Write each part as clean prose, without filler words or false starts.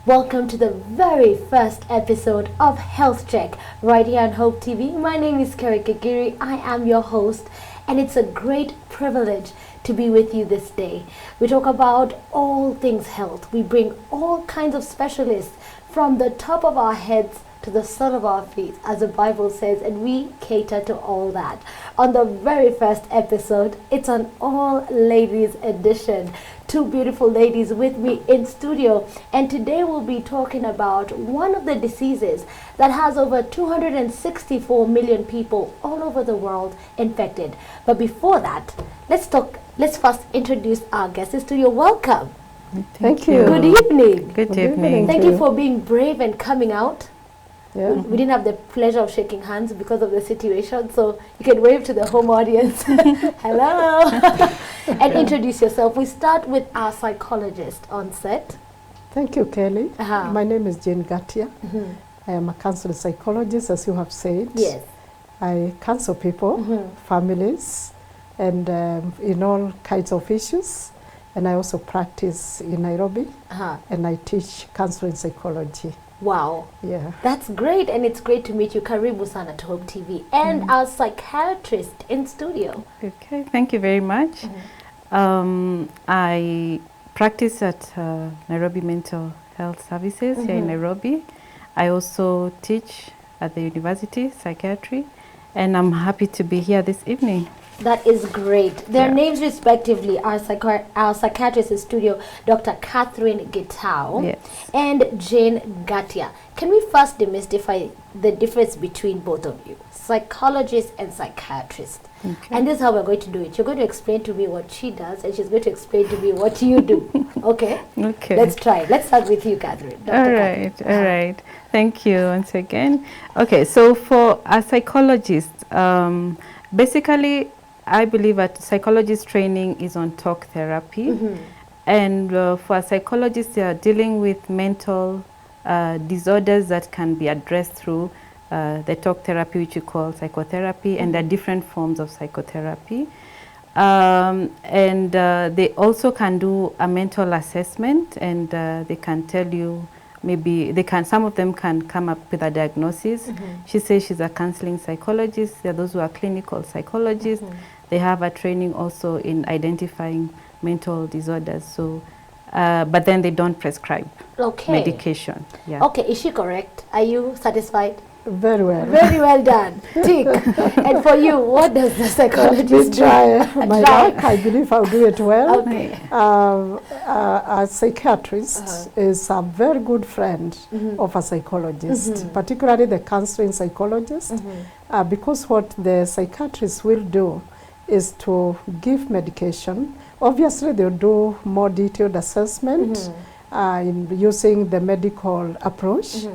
Welcome to the very first episode of Health Check right here on Hope TV. My name is Kerry Kagiri. I am your host, and it's a great privilege to be with you this day. We talk about all things health. We bring all kinds of specialists from the top of our heads to the sole of our feet, as the Bible says, and we cater to all that. On the very first episode, it's an all ladies edition. Two beautiful ladies with me in studio, and today we'll be talking about one of the diseases that has over 264 million people all over the world infected. But before that, let's first introduce our guest in studio. Welcome. Thank you. Good evening. Good evening. Thank you for being brave and coming out. Yeah. We didn't have the pleasure of shaking hands because of the situation, so you can wave to the home audience. Hello. And introduce yourself. We start with our psychologist on set. Thank you, Kelly. My name is Jane Ngatia. I am a counselling psychologist, as you have said. Yes. I counsel people, families, and in all kinds of issues. And I also practice in Nairobi, and I teach counseling psychology. Wow. Yeah. That's great, and it's great to meet you. Karibu sana to Hope TV. And our psychiatrist in studio. Okay, thank you very much. I practice at Nairobi Mental Health Services here in Nairobi. I also teach at the university, psychiatry, and I'm happy to be here this evening. That is great. Their names respectively are our psychiatrist in studio, Dr. Catherine Gitau and Jane Ngatia. Can we first demystify the difference between both of you, psychologist and psychiatrist? Okay. And this is how we're going to do it. You're going to explain to me what she does, and she's going to explain to me what you do. Okay? Okay. Let's try. Let's start with you, Catherine. Dr. All right, Catherine. all right. Thank you once again. Okay, so for a psychologist, basically, I believe that psychologist training is on talk therapy. And for a psychologist, they are dealing with mental disorders that can be addressed through the talk therapy, which we call psychotherapy, and there are different forms of psychotherapy. And they also can do a mental assessment, and they can tell you, maybe some of them can come up with a diagnosis. She says she's a counseling psychologist. There are those who are clinical psychologists. They have a training also in identifying mental disorders. So, but then they don't prescribe medication. Yeah. Okay, is she correct? Are you satisfied? Very well. Very well done. Tick. And for you, what does the psychologist do? My luck, I believe I'll do it well. Okay. A psychiatrist is a very good friend of a psychologist, particularly the counseling psychologist, because what the psychiatrist will do is to give medication. Obviously, they'll do more detailed assessment in using the medical approach.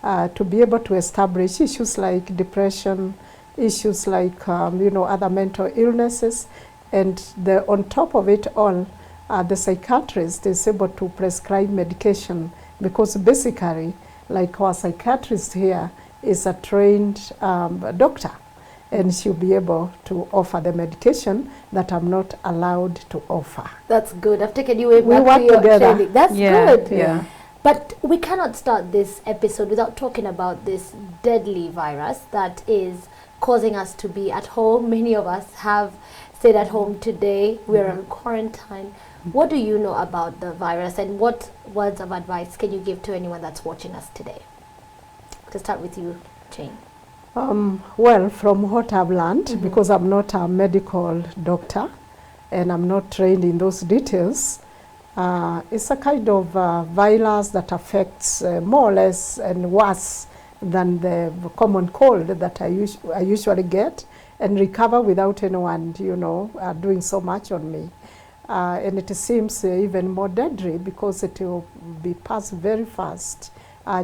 To be able to establish issues like depression, issues like other mental illnesses, and on top of it all, the psychiatrist is able to prescribe medication, because basically, like our psychiatrist here is a trained doctor, and she'll be able to offer the medication that I'm not allowed to offer. That's good. I've taken you way We back work to your together. training. That's good. Yeah. But we cannot start this episode without talking about this deadly virus that is causing us to be at home. Many of us have stayed at home today. We're on quarantine. What do you know about the virus, and what words of advice can you give to anyone that's watching us today? To start with you, Jane. Well, from what I've learned, because I'm not a medical doctor and I'm not trained in those details, it's a kind of virus that affects more or less and worse than the common cold that I usually get and recover without anyone, doing so much on me. And it seems even more deadly because it will be passed very fast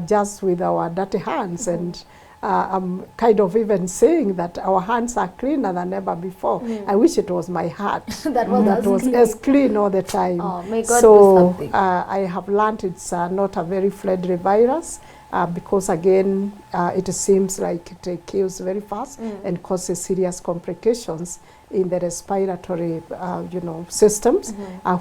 just with our dirty hands. And I'm kind of even saying that our hands are cleaner than ever before. I wish it was my heart that was as clean all the time. Oh, may God do So something. I have learned it's not a very friendly virus because again, it seems like it kills very fast and causes serious complications in the respiratory systems,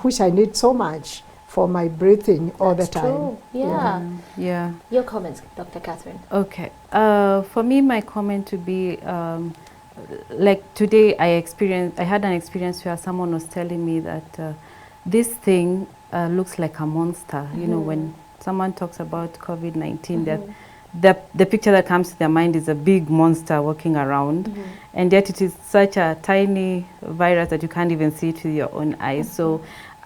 which I need so much for my breathing all the That's time. true. Yeah. Yeah. Your comments, Dr. Catherine. Okay. For me, my comment would be, like today I had an experience where someone was telling me that this thing looks like a monster. You know, when someone talks about COVID-19, that the picture that comes to their mind is a big monster walking around, and yet it is such a tiny virus that you can't even see it with your own eyes. So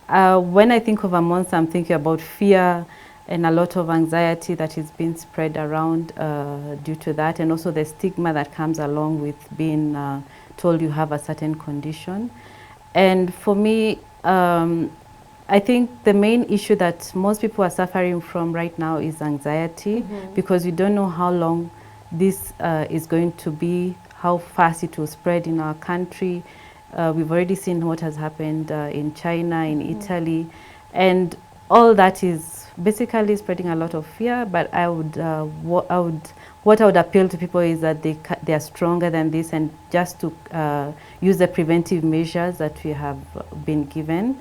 when I think of a monster, I'm thinking about fear and a lot of anxiety that is being spread around due to that, and also the stigma that comes along with being told you have a certain condition. And for me, I think the main issue that most people are suffering from right now is anxiety, because you don't know how long this is going to be, how fast it will spread in our country. We've already seen what has happened in China, in Italy, and all that is basically spreading a lot of fear. But what I would appeal to people is that they are stronger than this, and just to use the preventive measures that we have been given,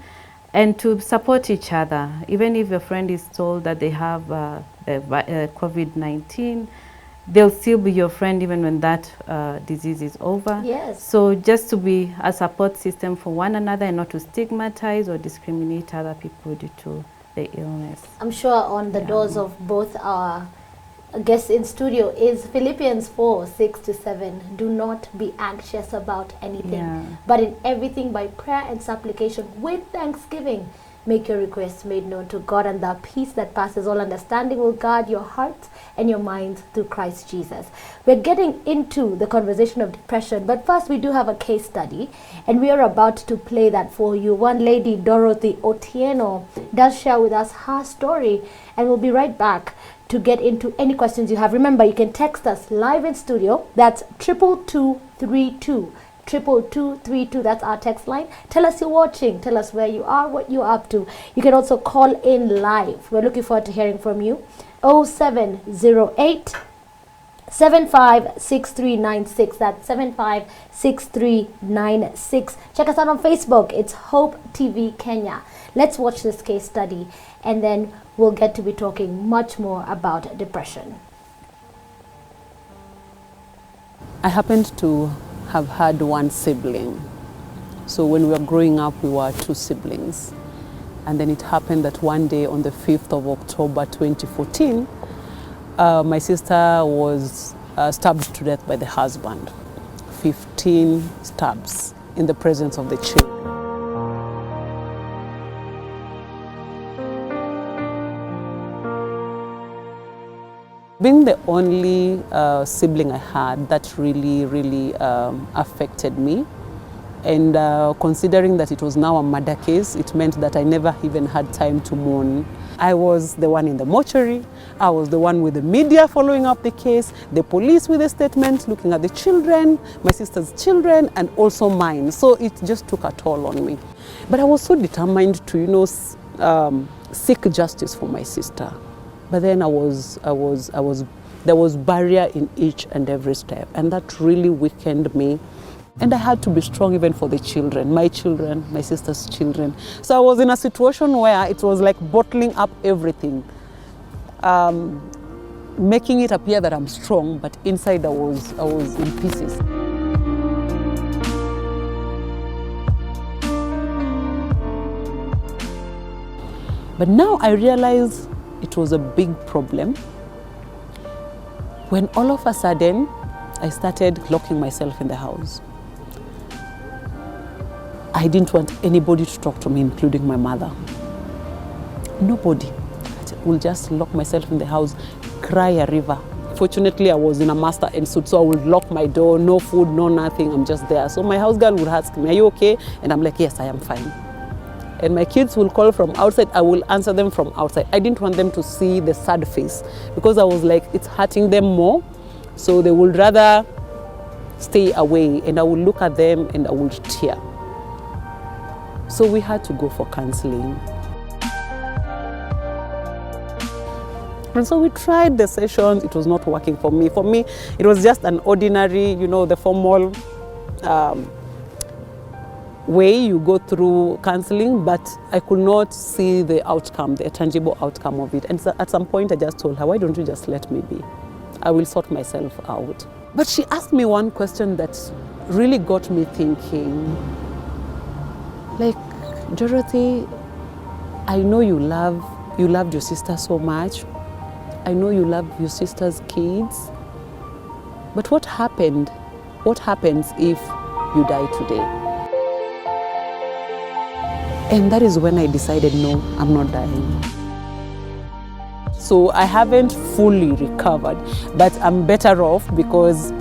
and to support each other. Even if your friend is told that they have COVID-19, they'll still be your friend even when that disease is over. Yes. So just to be a support system for one another, and not to stigmatize or discriminate other people due to the illness. I'm sure on the doors of both our guests in studio is Philippians 4:6-7. Do not be anxious about anything, but in everything by prayer and supplication with thanksgiving make your requests made known to God, and the peace that passes all understanding will guard your hearts and your minds through Christ Jesus. We're getting into the conversation of depression, but first we do have a case study, and we are about to play that for you. One lady, Dorothy Otieno, does share with us her story, and we'll be right back to get into any questions you have. Remember, you can text us live in studio. That's 22232. 22232, that's our text line. Tell us you're watching, tell us where you are, what you're up to. You can also call in live. We're looking forward to hearing from you. 0708 756396. That's 756396. Check us out on Facebook. It's Hope TV Kenya. Let's watch this case study, and then we'll get to be talking much more about depression. I happened to have had one sibling. So when we were growing up, we were two siblings. And then it happened that one day on the 5th of October 2014, my sister was stabbed to death by the husband. 15 stabs in the presence of the children. Being the only sibling I had, that really affected me. And considering that it was now a murder case, it meant that I never even had time to mourn. I was the one in the mortuary, I was the one with the media following up the case, the police with a statement, looking at the children, my sister's children, and also mine. So it just took a toll on me. But I was so determined to, seek justice for my sister. But then there was barrier in each and every step, and that really weakened me. And I had to be strong even for the children, my sister's children. So I was in a situation where it was like bottling up everything, making it appear that I'm strong, but inside I was in pieces. But now I realize it was a big problem when all of a sudden I started locking myself in the house. I didn't want anybody to talk to me, including my mother. Nobody. I will just lock myself in the house, cry a river. Fortunately, I was in a master and suit, so I would lock my door, no food, no nothing, I'm just there. So my house girl would ask me, "Are you okay?" And I'm like, "Yes, I am fine." And my kids will call from outside, I will answer them from outside. I didn't want them to see the sad face because I was like, it's hurting them more. So they would rather stay away, and I would look at them and I would tear. So we had to go for counselling. And so we tried the sessions, it was not working for me. For me, it was just an ordinary, the formal way you go through counseling, but I could not see the outcome, the tangible outcome of it. And so at some point I just told her, why don't you just let me be? I will sort myself out. But she asked me one question that really got me thinking, like, Dorothy, I know you loved your sister so much. I know you love your sister's kids. But what happened? What happens if you die today? And that is when I decided, no, I'm not dying. So I haven't fully recovered, but I'm better off because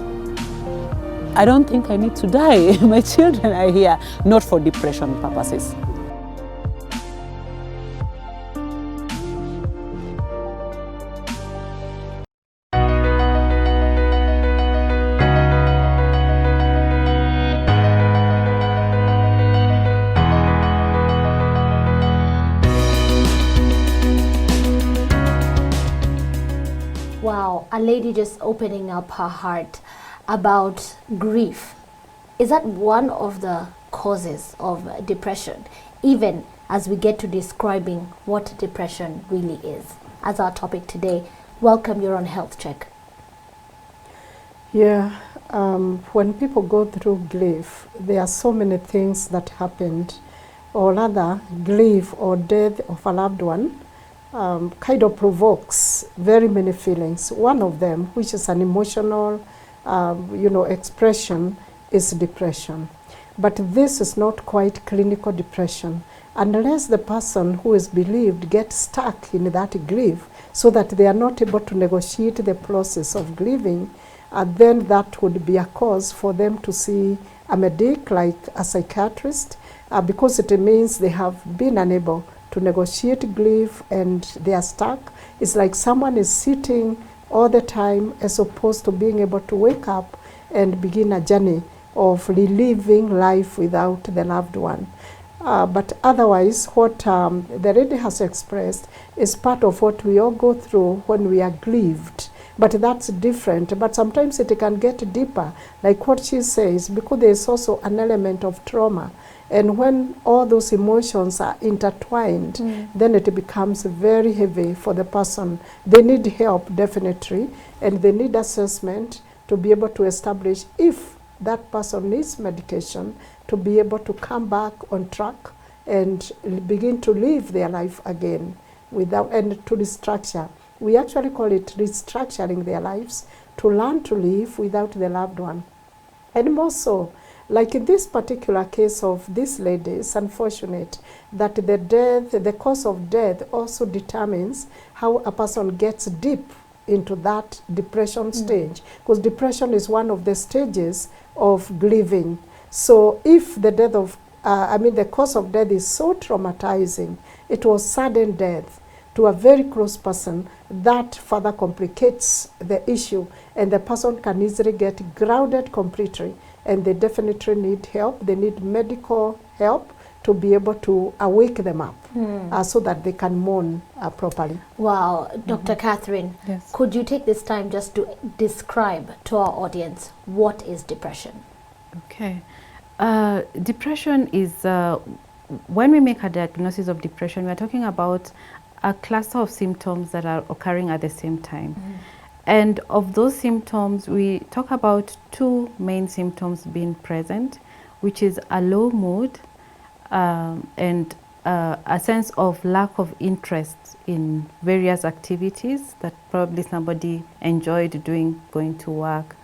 I don't think I need to die. My children are here, not for depression purposes. Wow, a lady just opening up her heart about grief. Is that one of the causes of depression, even as we get to describing what depression really is? As our topic today, welcome, you're on Health Check. Yeah, when people go through grief, there are so many things that happened, or rather, grief or death of a loved one kind of provokes very many feelings. One of them, which is an emotional, expression, is depression. But this is not quite clinical depression unless the person who is bereaved gets stuck in that grief so that they are not able to negotiate the process of grieving. Then that would be a cause for them to see a medic, like a psychiatrist, because it means they have been unable to negotiate grief and they are stuck. It's like someone is sitting all the time as opposed to being able to wake up and begin a journey of reliving life without the loved one. But otherwise, what the lady has expressed is part of what we all go through when we are grieved. But that's different. But sometimes it can get deeper, like what she says, because there is also an element of trauma. And when all those emotions are intertwined, then it becomes very heavy for the person. They need help, definitely, and they need assessment to be able to establish if that person needs medication to be able to come back on track and begin to live their life again without, and to restructure. We actually call it restructuring their lives, to learn to live without the loved one. And more so, like in this particular case of this lady, it's unfortunate that the cause of death also determines how a person gets deep into that depression stage, because depression is one of the stages of grieving. So if the death of, the cause of death is so traumatizing, it was sudden death to a very close person, that further complicates the issue, and the person can easily get grounded completely, and they definitely need help. They need medical help to be able to wake them up so that they can mourn properly. Wow, Dr. Catherine, Yes. could you take this time just to describe to our audience what is depression? Okay. Depression is, when we make a diagnosis of depression, we're talking about a cluster of symptoms that are occurring at the same time. And of those symptoms, we talk about two main symptoms being present, which is a low mood and a sense of lack of interest in various activities that probably somebody enjoyed doing, going to work,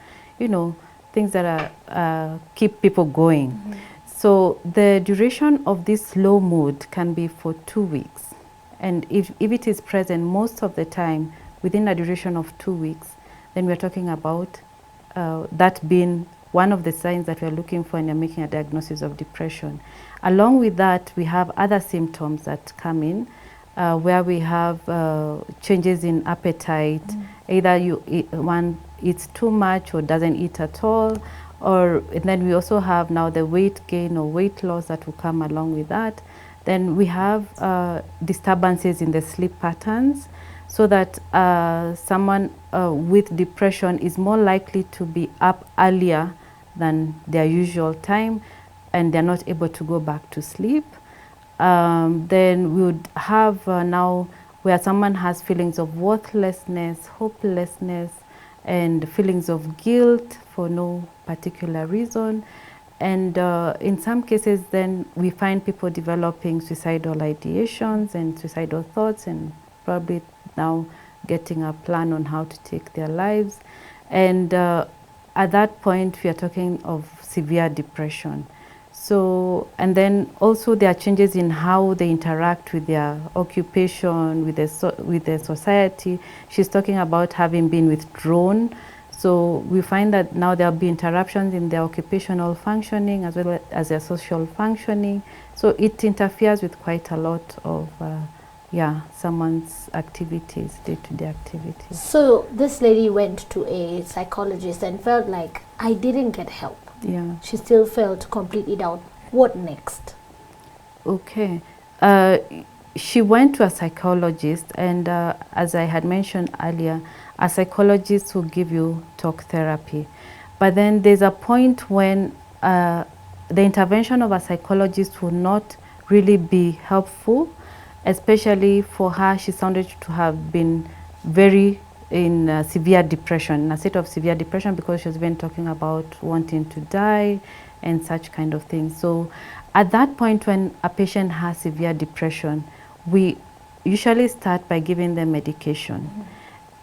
things that are keep people going. So the duration of this low mood can be for 2 weeks. And if it is present most of the time within a duration of 2 weeks, then we're talking about that being one of the signs that we're looking for when you're making a diagnosis of depression. Along with that, we have other symptoms that come in where we have changes in appetite. Either one eats too much or doesn't eat at all, and then we also have now the weight gain or weight loss that will come along with that. Then we have disturbances in the sleep patterns, so that someone with depression is more likely to be up earlier than their usual time. and they're not able to go back to sleep. Then we would have now where someone has feelings of worthlessness, hopelessness, and feelings of guilt for no particular reason. And in some cases, then we find people developing suicidal ideations and suicidal thoughts, and probably now getting a plan on how to take their lives. And at that point, we are talking of severe depression. So, and then also there are changes in how they interact with their occupation, with their society. She's talking about having been withdrawn. So we find that now there'll be interruptions in their occupational functioning as well as their social functioning. So it interferes with quite a lot of, someone's activities, day-to-day activities. So this lady went to a psychologist and felt like, I didn't get help. Yeah. She still felt completely down. What next? Okay. She went to a psychologist, and as I had mentioned earlier, a psychologist will give you talk therapy. But then there's a point when the intervention of a psychologist will not really be helpful, especially for her. She sounded to have been very in severe depression, in a state of severe depression, because she's been talking about wanting to die and such kind of things. So at that point, when a patient has severe depression, we usually start by giving them medication. Mm-hmm.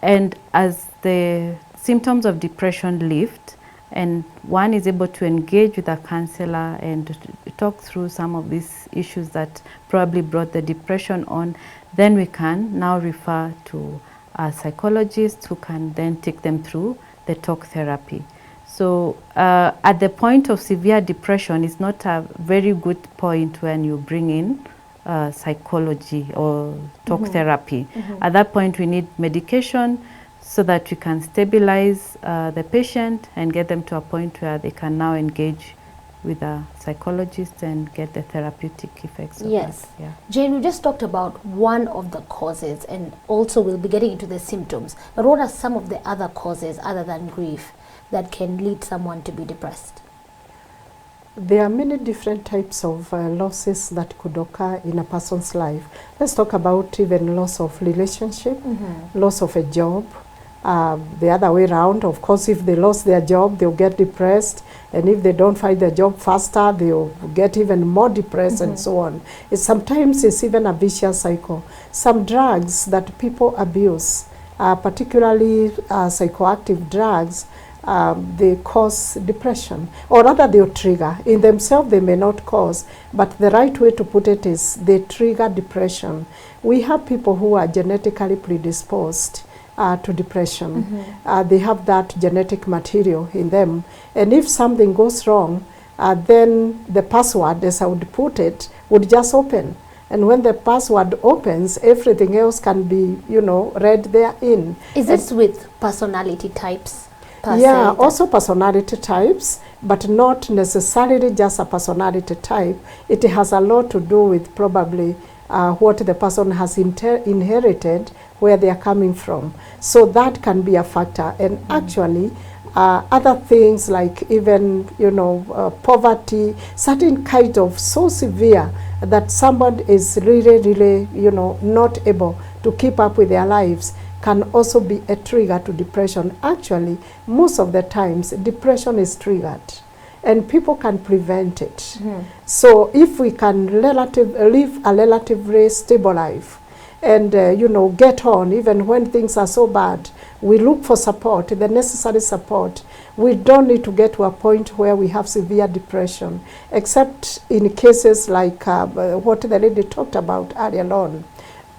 And as the symptoms of depression lift, and one is able to engage with a counselor and talk through some of these issues that probably brought the depression on, then we can now refer to a psychologist who can then take them through the talk therapy. So at the point of severe depression, it's not a very good point when you bring in psychology or talk mm-hmm. therapy. Mm-hmm. At that point, we need medication so that we can stabilize the patient and get them to a point where they can now engage with a psychologist and get the therapeutic effects of yes. that. Yeah. Jane, we just talked about one of the causes, and also we'll be getting into the symptoms. But what are some of the other causes other than grief that can lead someone to be depressed? There are many different types of losses that could occur in a person's life. Let's talk about even loss of relationship, mm-hmm. loss of a job. The other way around, of course, if they lost their job, they'll get depressed. And if they don't find their job faster, they'll get even more depressed mm-hmm. and so on. Sometimes it's even a vicious cycle. Some drugs that people abuse, particularly psychoactive drugs, they cause depression, or rather they'll trigger. In themselves they may not cause, but the right way to put it is they trigger depression. We have people who are genetically predisposed to depression. Mm-hmm. They have that genetic material in them, and if something goes wrong, then the password, as I would put it, would just open. And when the password opens, everything else can be, read therein. Is this with personality types? Yeah, also personality types, but not necessarily just a personality type. It has a lot to do with probably what the person has inherited, where they are coming from. So that can be a factor. And actually, other things like even, poverty, certain kind of so severe that someone is really, not able to keep up with their lives, can also be a trigger to depression. Actually, most of the times, depression is triggered, and people can prevent it. Mm-hmm. So if we can live a relatively stable life, and get on, even when things are so bad, we look for support, the necessary support. We don't need to get to a point where we have severe depression, except in cases like what the lady talked about earlier on.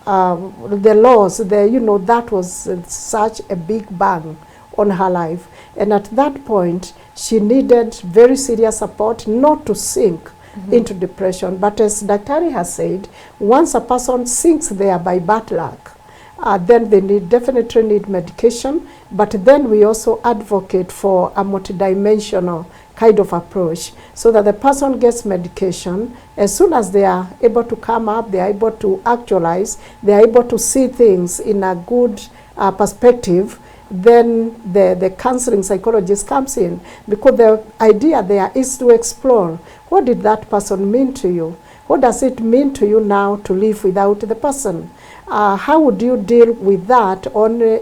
The loss, that was such a big bang on her life. And at that point, she needed very serious support not to sink mm-hmm. into depression. But as Daktari has said, once a person sinks there by bad luck, then they definitely need medication. But then we also advocate for a multidimensional kind of approach, so that the person gets medication. As soon as they are able to come up, they are able to actualize, they are able to see things in a good perspective, then the counseling psychologist comes in, because the idea there is to explore, what did that person mean to you? What does it mean to you now to live without the person? How would you deal with that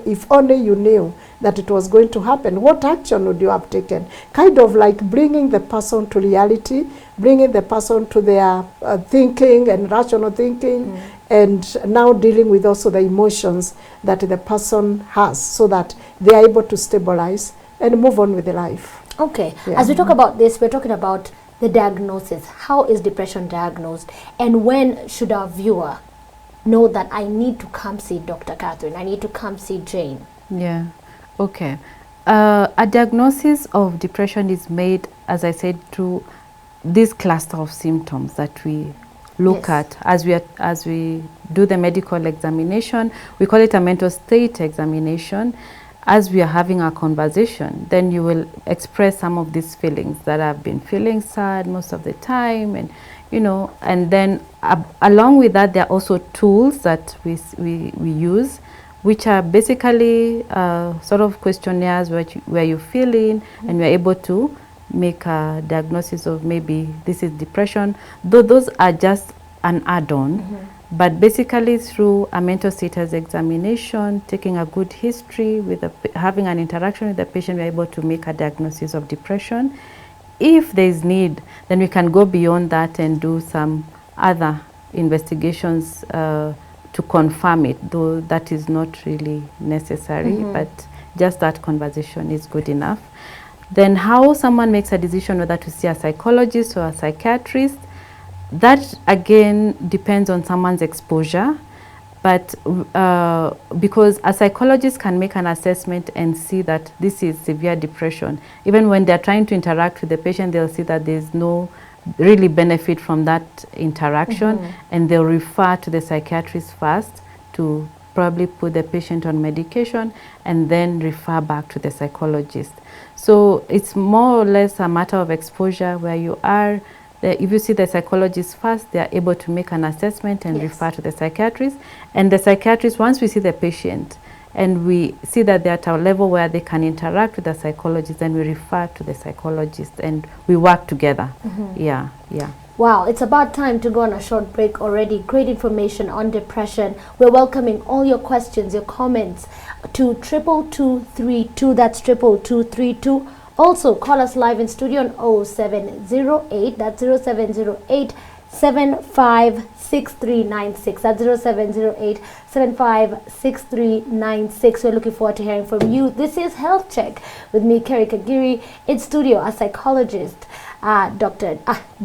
if only you knew that it was going to happen? What action would you have taken? Kind of like bringing the person to reality, bringing the person to their thinking and rational thinking, and now dealing with also the emotions that the person has, so that they are able to stabilize and move on with their life. Okay, Yeah. as we talk about this, we're talking about the diagnosis. How is depression diagnosed? And when should our viewer know that I need to come see Dr. Catherine, I need to come see Jane? Yeah, okay. A diagnosis of depression is made, as I said, through this cluster of symptoms that we look at as we do the medical examination. We call it a mental state examination. As we are having a conversation, then you will express some of these feelings that I've been feeling sad most of the time, and and then along with that, there are also tools that we use, which are basically sort of questionnaires where you're feeling, and we're able to make a diagnosis of maybe this is depression, though those are just an add-on. But basically through a mental status examination, taking a good history, having an interaction with the patient, we're able to make a diagnosis of depression. If there is need, then we can go beyond that and do some other investigations to confirm it, though that is not really necessary, but just that conversation is good enough. Then how someone makes a decision whether to see a psychologist or a psychiatrist, that again depends on someone's exposure, but because a psychologist can make an assessment and see that this is severe depression. Even when they're trying to interact with the patient, they'll see that there's no really benefit from that interaction, and they'll refer to the psychiatrist first to probably put the patient on medication and then refer back to the psychologist. So it's more or less a matter of exposure where you are. If you see the psychologist first, they are able to make an assessment and refer to the psychiatrist. And the psychiatrist, once we see the patient and we see that they're at a level where they can interact with the psychologist, then we refer to the psychologist and we work together. Yeah. Wow, it's about time to go on a short break already. Great information on depression. We're welcoming all your questions, your comments to 22232. That's 22232. Also, call us live in studio on 0708, that's 0708 756396. That's 0708 756396. We're looking forward to hearing from you. This is Health Check with me, Kerry Kagiri, in studio, a psychologist, Dr.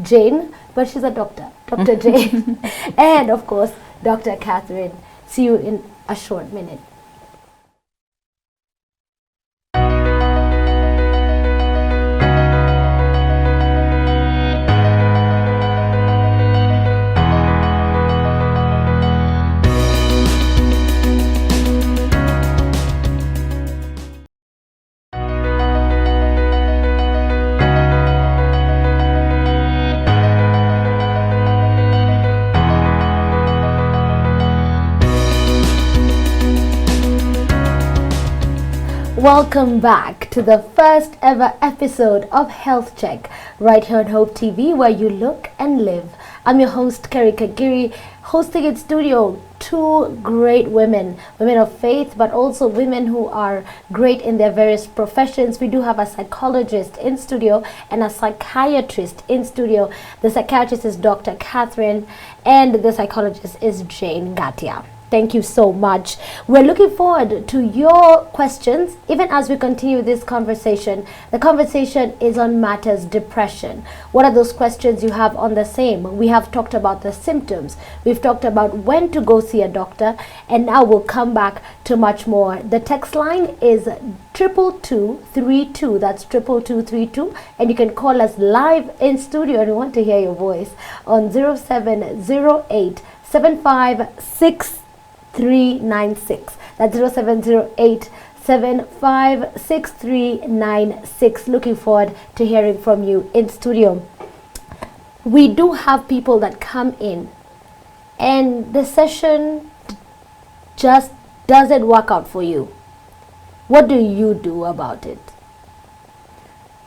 Jane, but she's a doctor, Dr. Jane, and of course, Dr. Catherine. See you in a short minute. Welcome back to the first ever episode of Health Check, right here on Hope TV, where you look and live. I'm your host, Kerry Kagiri, hosting in studio two great women of faith, but also women who are great in their various professions. We do have a psychologist in studio and a psychiatrist in studio. The psychiatrist is Dr. Catherine, and the psychologist is Jane Ngatia. Thank you so much. We're looking forward to your questions, even as we continue this conversation. The conversation is on matters depression. What are those questions you have on the same? We have talked about the symptoms. We've talked about when to go see a doctor, and now we'll come back to much more. The text line is 22232. That's 22232, and you can call us live in studio, and we want to hear your voice on 0708 756 396. That's 0708 756396. Looking forward to hearing from you in studio. We do have people that come in and the session just doesn't work out for you. What do you do about it?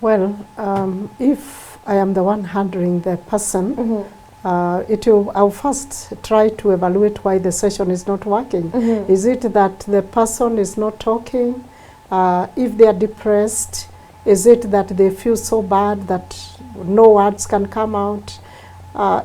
Well, if I am the one handling the person, I'll first try to evaluate why the session is not working. Is it that the person is not talking? If they are depressed, is it that they feel so bad that no words can come out?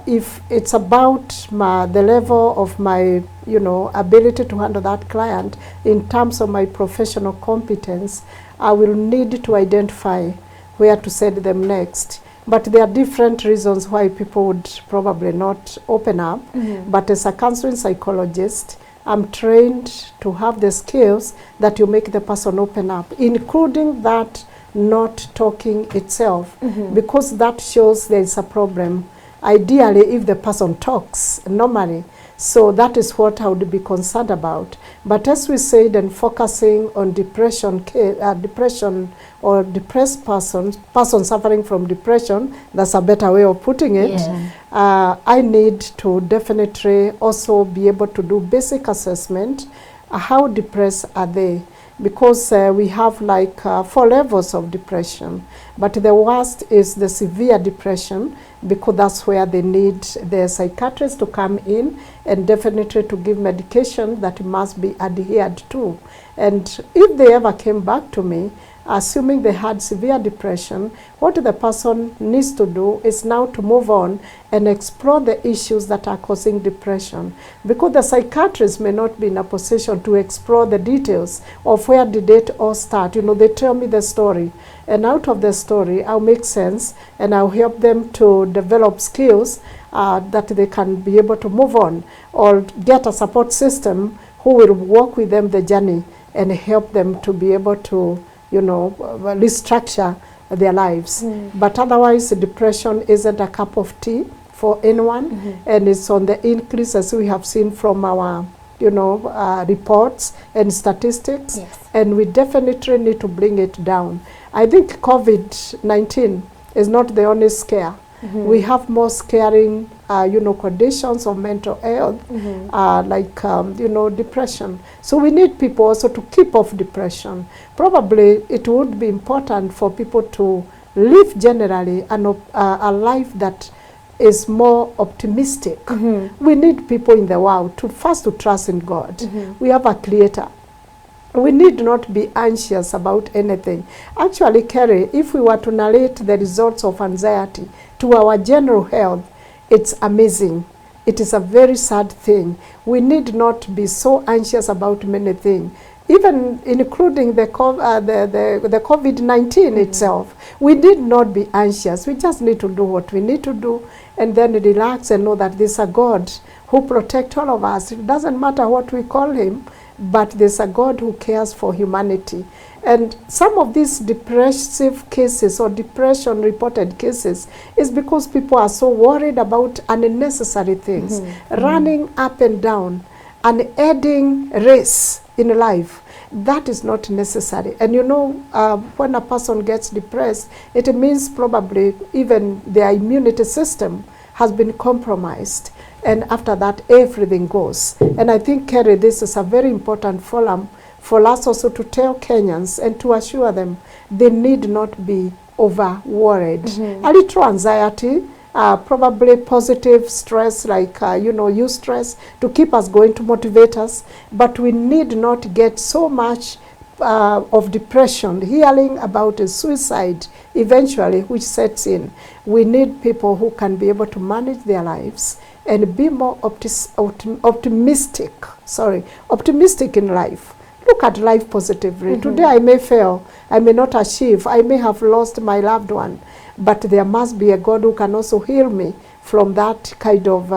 If it's about the level of my, ability to handle that client in terms of my professional competence, I will need to identify where to send them next. But there are different reasons why people would probably not open up. But as a counseling psychologist, I'm trained to have the skills that you make the person open up, including that not talking itself, because that shows there is a problem. Ideally, if the person talks normally, so that is what I would be concerned about. But as we said, and focusing on depression or depressed person suffering from depression, that's a better way of putting it. I need to definitely also be able to do basic assessment. How depressed are they? Because we have like 4 levels of depression, but the worst is the severe depression, because that's where they need the psychiatrist to come in and definitely to give medication that must be adhered to. And if they ever came back to me, assuming they had severe depression, what the person needs to do is now to move on and explore the issues that are causing depression. Because the psychiatrist may not be in a position to explore the details of where did it all start. They tell me the story, and out of the story, I'll make sense, and I'll help them to develop skills that they can be able to move on, or get a support system who will walk with them the journey and help them to be able to restructure their lives. But otherwise, depression isn't a cup of tea for anyone, and it's on the increase, as we have seen from our reports and statistics. And we definitely need to bring it down. I think COVID-19 is not the only scare. We have more scaring conditions of mental health, like depression. So we need people also to keep off depression. Probably it would be important for people to live generally a life that is more optimistic. We need people in the world to trust in God. We have a creator. We need not be anxious about anything. Actually, Kerry, if we were to narrate the results of anxiety to our general health, it's amazing. It is a very sad thing. We need not be so anxious about many things, even including the COVID-19 itself. We need not be anxious. We just need to do what we need to do, and then relax and know that there's a God who protects all of us. It doesn't matter what we call him, but there's a God who cares for humanity. And some of these depressive cases or depression reported cases is because people are so worried about unnecessary things, running up and down, an adding race in life. That is not necessary. And when a person gets depressed, it means probably even their immunity system has been compromised. And after that, everything goes. And I think, Kerry, this is a very important forum for us also to tell Kenyans and to assure them they need not be over-worried. A little anxiety, probably positive stress like, eustress to keep us going, to motivate us. But we need not get so much of depression, hearing about a suicide eventually, which sets in. We need people who can be able to manage their lives and be more optimistic in life. Look at life positively. Today I may fail, I may not achieve, I may have lost my loved one, but there must be a God who can also heal me from that kind of,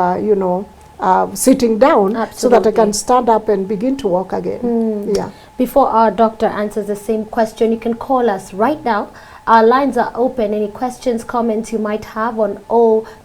sitting down. Absolutely. So that I can stand up and begin to walk again. Before our doctor answers the same question, you can call us right now. Our lines are open. Any questions, comments you might have on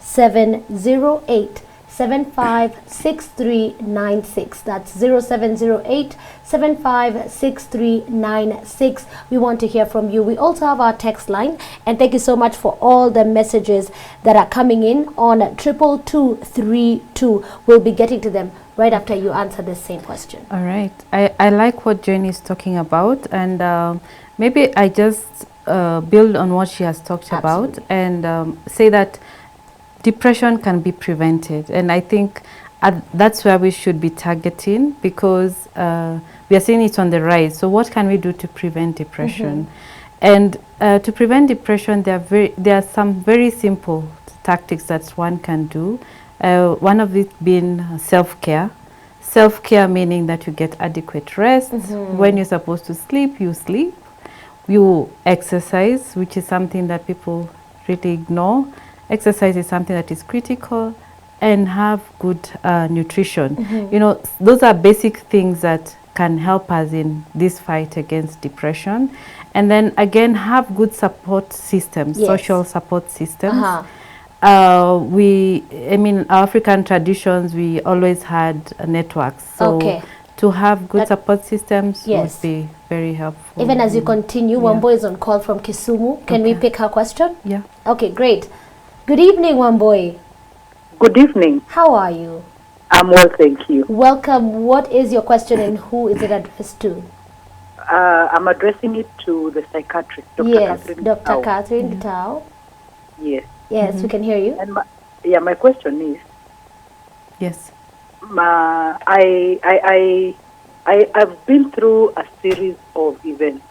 0708 756396. That's 0708-756396. We want to hear from you. We also have our text line, and thank you so much for all the messages that are coming in on 22232. We'll be getting to them right after you answer the same question. All right. I like what Jane is talking about, and maybe I just build on what she has talked about and say that depression can be prevented. And I think that's where we should be targeting, because we are seeing it on the rise. So what can we do to prevent depression? And to prevent depression, there are some very simple tactics that one can do. One of it being self-care. Self-care meaning that you get adequate rest. When you're supposed to sleep, you sleep. You exercise, which is something that people really ignore. Exercise is something that is critical, and have good nutrition. You know, those are basic things that can help us in this fight against depression. And then again, have good support systems, social support systems. I mean, African traditions, we always had networks. So to have good support systems would be very helpful. Even as you continue, Wambo is on call from Kisumu. Can we pick her question? Yeah. Okay, great. Good evening, Wamboy. Good evening. How are you? I'm well, thank you. Welcome. What is your question and who is it addressed to? I'm addressing it to the psychiatrist, Dr. Catherine Dr. Catherine Gitau. Yes. Yes, we can hear you. And my question is, yes, I've been through a series of events,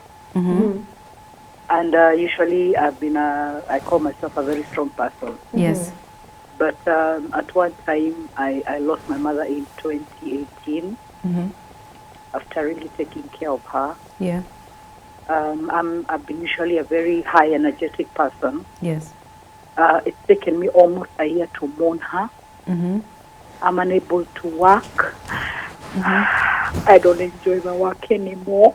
and usually I call myself a very strong person. Yes. But at one time, I lost my mother in 2018 after really taking care of her. Yeah. I've been usually a very high energetic person. Yes. It's taken me almost a year to mourn her. I'm unable to work. I don't enjoy my work anymore.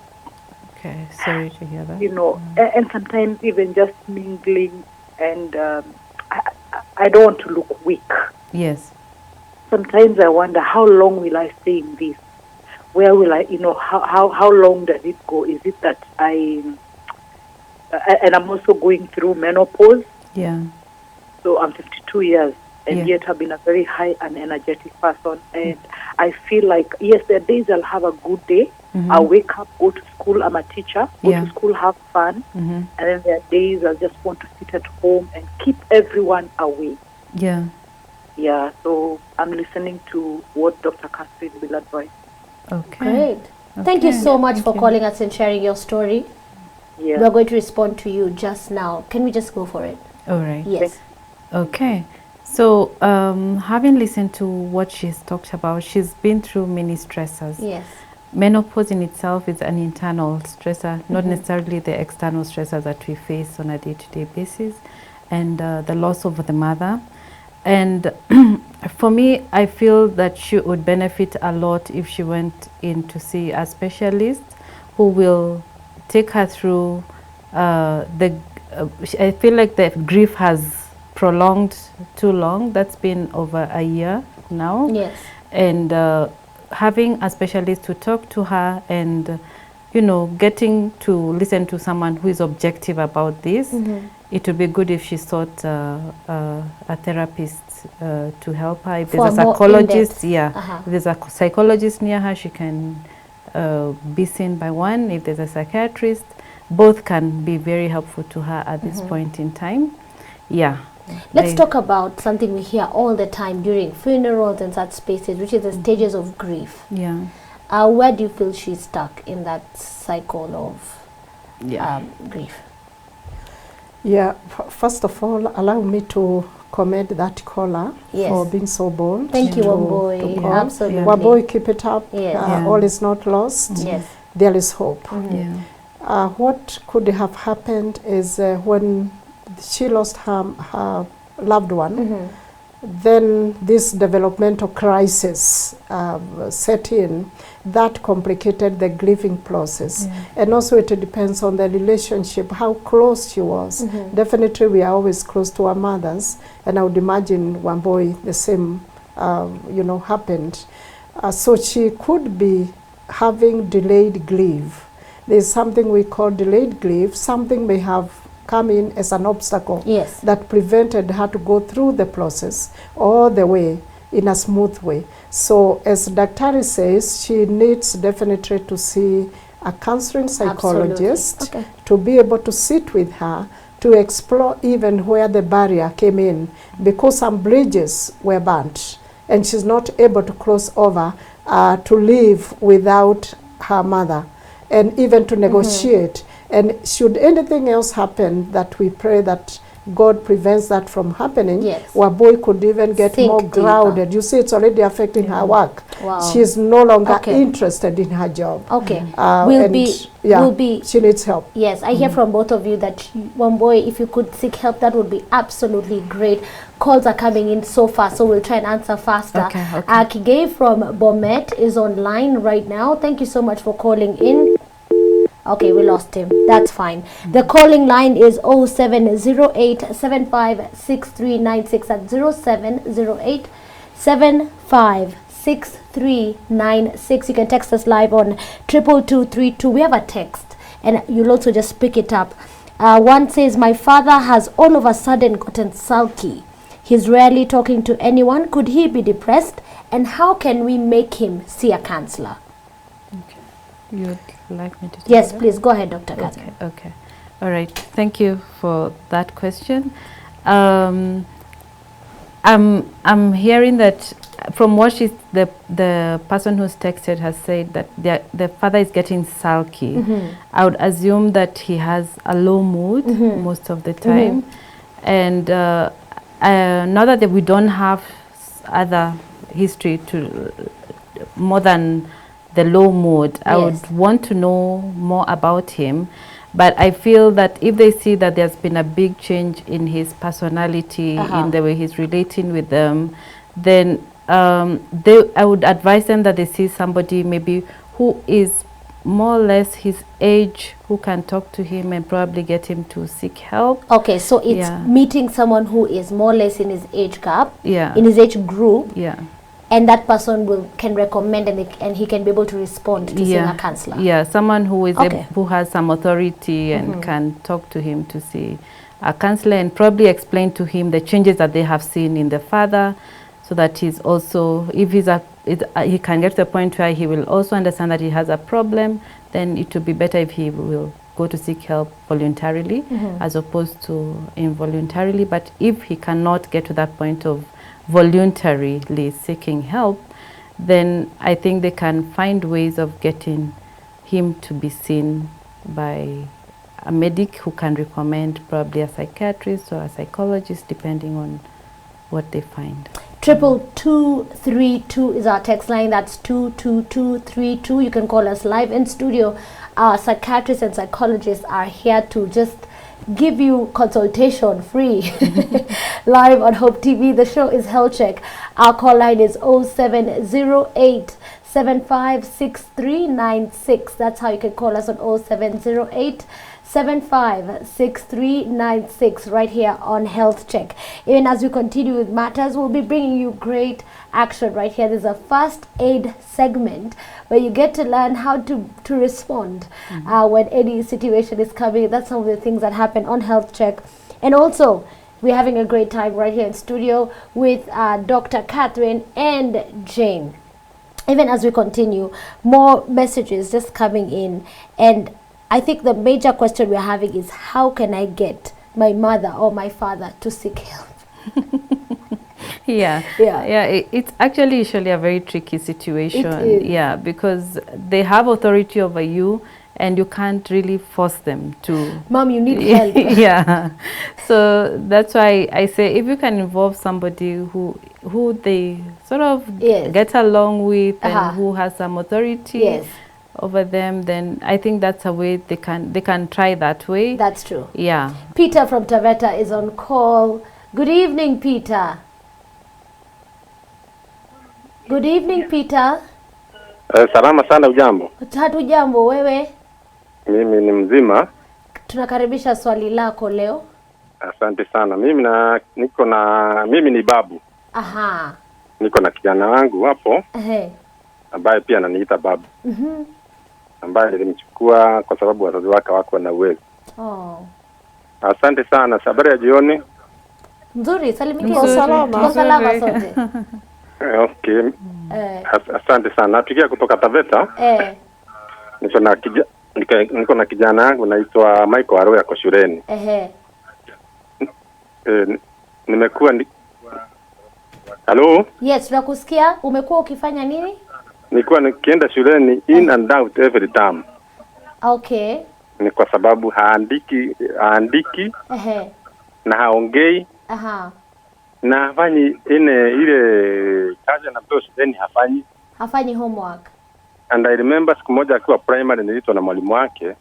Okay, sorry to hear that. You know, and sometimes even just mingling, and I don't want to look weak. Yes. Sometimes I wonder, how long will I stay in this? Where will I, how long does it go? Is it that and I'm also going through menopause. Yeah. So I'm 52 years, and yet I've been a very high and energetic person. And I feel like, yes, there are days I'll have a good day. I'll wake up, go to school. I'm a teacher. Go to school, have fun. And then there are days I'll just want to sit at home and keep everyone away. Yeah. Yeah, so I'm listening to what Dr. Catherine will advise. Okay. Great. Thank you so much for calling us and sharing your story. Yeah. We're going to respond to you just now. Can we just go for it? All right. Yes. Okay. So, having listened to what she's talked about, she's been through many stressors. Yes. Menopause in itself is an internal stressor, not necessarily the external stressors that we face on a day-to-day basis, and the loss of the mother. And for me, I feel that she would benefit a lot if she went in to see a specialist who will take her through I feel like the grief has prolonged too long. That's been over a year now. Yes. And having a specialist to talk to her and, getting to listen to someone who is objective about this, it would be good if she sought a therapist to help her. If there's a psychologist, if there's a psychologist near her, she can be seen by one. If there's a psychiatrist, both can be very helpful to her at this point in time. Yeah. Let's talk about something we hear all the time during funerals and such spaces, which is the stages of grief. Yeah. Where do you feel she's stuck in that cycle of grief? Yeah, first of all, allow me to commend that caller for being so bold. Thank you, Wamboy. Absolutely. Wamboy, keep it up. Yes. All is not lost. Yes. There is hope. Yeah. What could have happened is when she lost her loved one, then this developmental crisis set in. That complicated the grieving process. And also it depends on the relationship, how close she was. Definitely we are always close to our mothers, and I would imagine Wamboy the same happened. So she could be having delayed grief. There's something we call delayed grief. Something may have come in as an obstacle that prevented her to go through the process all the way in a smooth way. So as Dr. says, she needs definitely to see a counseling psychologist to be able to sit with her to explore even where the barrier came in, because some bridges were burnt and she's not able to cross over to live without her mother and even to negotiate. And should anything else happen, that we pray that God prevents that from happening, Waboi could even get more grounded. You see, it's already affecting her work. She's no longer interested in her job. She needs help. Yes, I hear from both of you that Wamboi, if you could seek help, that would be absolutely great. Calls are coming in so fast, so we'll try and answer faster. Kigay from Bomet is online right now. Thank you so much for calling in. Okay, we lost him. That's fine. The calling line is 0708-756396. That's 0708-756396. You can text us live on 22232. We have a text, and you'll also just pick it up. One says, my father has all of a sudden gotten sulky. He's rarely talking to anyone. Could he be depressed? And how can we make him see a counselor? You'd like me to? Yes, please go ahead, Dr. Kagiri. Okay. All right. Thank you for that question. I'm hearing that from what the person who's texted has said, that the father is getting sulky. I would assume that he has a low mood most of the time, and now that we don't have other history to more than the low mood, I would want to know more about him. But I feel that if they see that there's been a big change in his personality, in the way he's relating with them, then I would advise them that they see somebody maybe who is more or less his age, who can talk to him and probably get him to seek help. Okay, so it's meeting someone who is more or less in his age gap, in his age group. And that person can recommend, and he can be able to respond to seeing a counselor. Yeah, someone who is who has some authority and can talk to him to see a counselor, and probably explain to him the changes that they have seen in the father, so that he's also, if he can get to the point where he will also understand that he has a problem, then it would be better if he will go to seek help voluntarily as opposed to involuntarily. But if he cannot get to that point of voluntarily seeking help, then I think they can find ways of getting him to be seen by a medic who can recommend probably a psychiatrist or a psychologist, depending on what they find. 22232 is our text line. That's 22232. You can call us live in studio. Our psychiatrists and psychologists are here to just give you consultation free live on Hope TV. The show is Health Check. Our call line is 0708 756396. That's how you can call us on 0708 756396 right here on Health Check. Even as we continue with matters, we'll be bringing you great action right here. There's a first aid segment where you get to learn how to respond when any situation is coming. That's some of the things that happen on Health Check. And also, we're having a great time right here in studio with Dr. Catherine and Jane. Even as we continue, more messages just coming in, and I think the major question we're having is, how can I get my mother or my father to seek help? It's actually usually a very tricky situation. Yeah, because they have authority over you, and you can't really force them to. Mom, you need help. So that's why I say, if you can involve somebody who they sort of get along with and who has some authority over them, then I think that's a way they can try that way. That's true. Yeah. Peter from Taveta is on call. Good evening, Peter. Good evening, Peter. Salama sana, ujambo? Hatujambo, wewe? Mimi ni mzima. Tunakaribisha swali lako leo. Asante sana. Mimi ni babu. niko na kijana wangu hapo Ehe. ambaye pia ananiita babu. Ambaye nilimchukua kwa sababu wazazi wake wako na uwezo. Oh. Asante sana. Habari ya jioni. Nzuri, salimike. Tuko salama. Tuko salama sote. Okay. Asante sana. Napigia kutoka Taveta. Niko na kijana wangu naitwa Michael Aroya kwa shuleni. Nimekuwa Hello? Yes, tunakusikia. Umekuwa ukifanya nini? Nilikuwa nikienda shuleni in and out every time. Okay. Ni kwa sababu haandiki na haongei. Na hafanyi ile kazi anapewa shuleni hafanyi homework. And I remember siku moja akiwa primary niliitwa na mwalimu wake.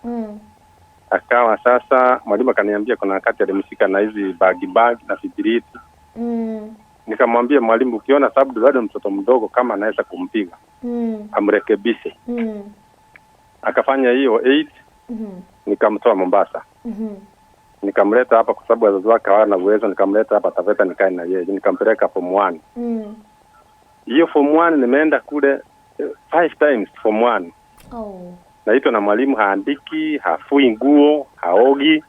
Akawa sasa mwalimu akaniambia kuna wakati alimshika na hizi bag na fibiriti. Nikamwambia mwalimu, ukiona sababu bado mtoto mdogo kama anaweza kumpiga amrekebishe. Akafanya hiyo 8. Nikamtoa Mombasa. Nikamleta hapa kwa sababu wazazi wake hawana uwezo, nikamleta hapa Taveta nikae na yeye. Nikampeleka form 1. Hiyo form 1 nimeenda kule 5 times form 1. Naitwa na mwalimu haandiki, hafui nguo, haogi.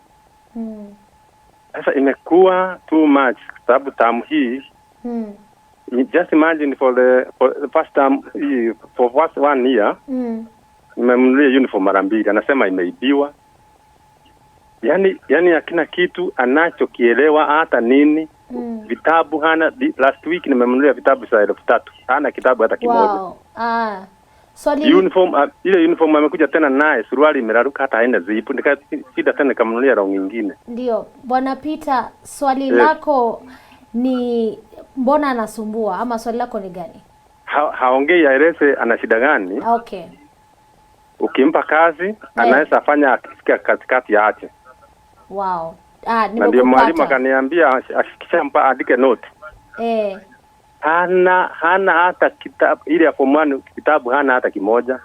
Sasa imekuwa too much sababu term hii. Just imagine for the first time for first 1 year. Nimemnunulia uniform mara 2. Anasema imeibiwa. Yani hakina kitu anachokielewa hata nini. Vitabu hana. Last week nimemnunulia vitabu za 3,000. Hana kitabu hata kimoja. Wow. Uniform ile uniform amekuja tena naye suruali imeraruka hata haina zipu. Nikasida tena nikamnunulia rangi nyingine. Ndio. Bwana Peter, swali lako ni mbona anasumbua ama swali lako ni gani? Haongei aeleze ana shida gani? Okay. Ukimpa kazi anaweza afanya akisikia katikati yake. Wow. Na ndio mwalimu akaniambia akishampa andike note. Hana hata kitabu ile ya form 1 kitabu hana hata kimoja.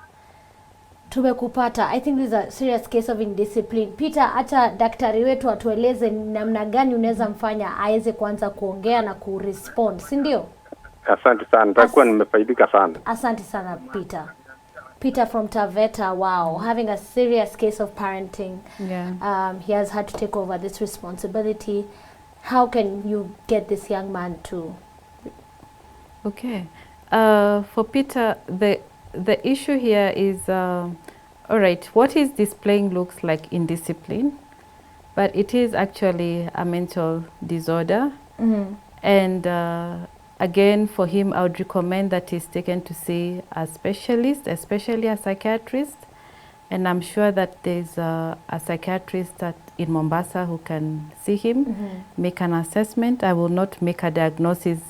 Tumekupata. I think this is a serious case of indiscipline. Peter, acha daktari wetu atueleze namna gani unaweza mfanya aweze kuanza kuongea na kurespond, si ndio? Asante sana. Nitakuwa nimefaidika sana. Asante sana Peter. Peter from Taveta, wow, having a serious case of parenting. He has had to take over this responsibility. How can you get this young man to? Okay. For Peter, the issue here is, all right, what he's displaying looks like indiscipline, but it is actually a mental disorder. And again, for him, I would recommend that he's taken to see a specialist, especially a psychiatrist. And I'm sure that there's a psychiatrist in Mombasa who can see him, make an assessment. I will not make a diagnosis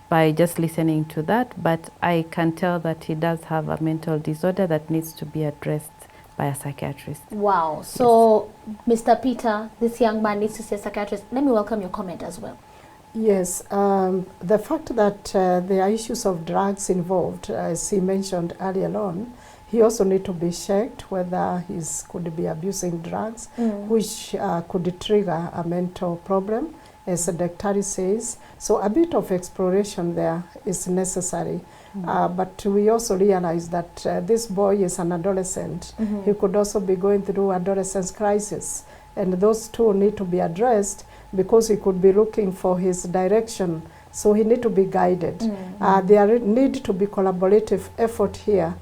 by just listening to that, but I can tell that he does have a mental disorder that needs to be addressed by a psychiatrist. Wow. So, yes. Mr. Peter, this young man needs to see a psychiatrist. Let me welcome your comment as well. Yes, the fact that there are issues of drugs involved, as he mentioned earlier on, he also need to be checked whether he could be abusing drugs, which could trigger a mental problem, as the doctor says. So a bit of exploration there is necessary. But we also realize that this boy is an adolescent. He could also be going through adolescence crisis. And those two need to be addressed because he could be looking for his direction. So he need to be guided. There need to be collaborative effort here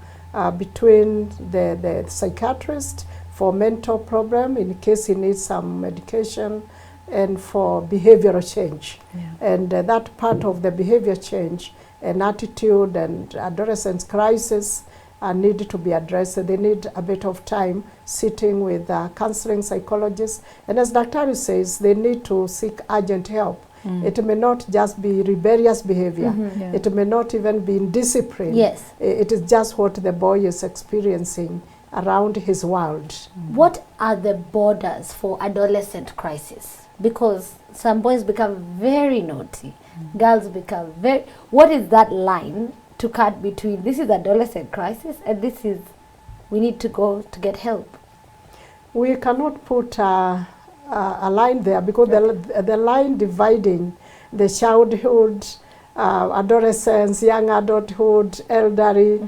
between the psychiatrist for mental problem in case he needs some medication, and for behavioral change. And that part of the behavior change and attitude and adolescence crisis need to be addressed. They need a bit of time sitting with counseling psychologists. And as Dr. says, they need to seek urgent help. It may not just be rebellious behavior. It may not even be indiscipline. Yes. It is just what the boy is experiencing around his world. What are the borders for adolescent crisis? Because some boys become very naughty, girls become very... What is that line to cut between this is adolescent crisis and this is we need to go to get help? We cannot put a line there because the line dividing the childhood adolescence, young adulthood, elderly,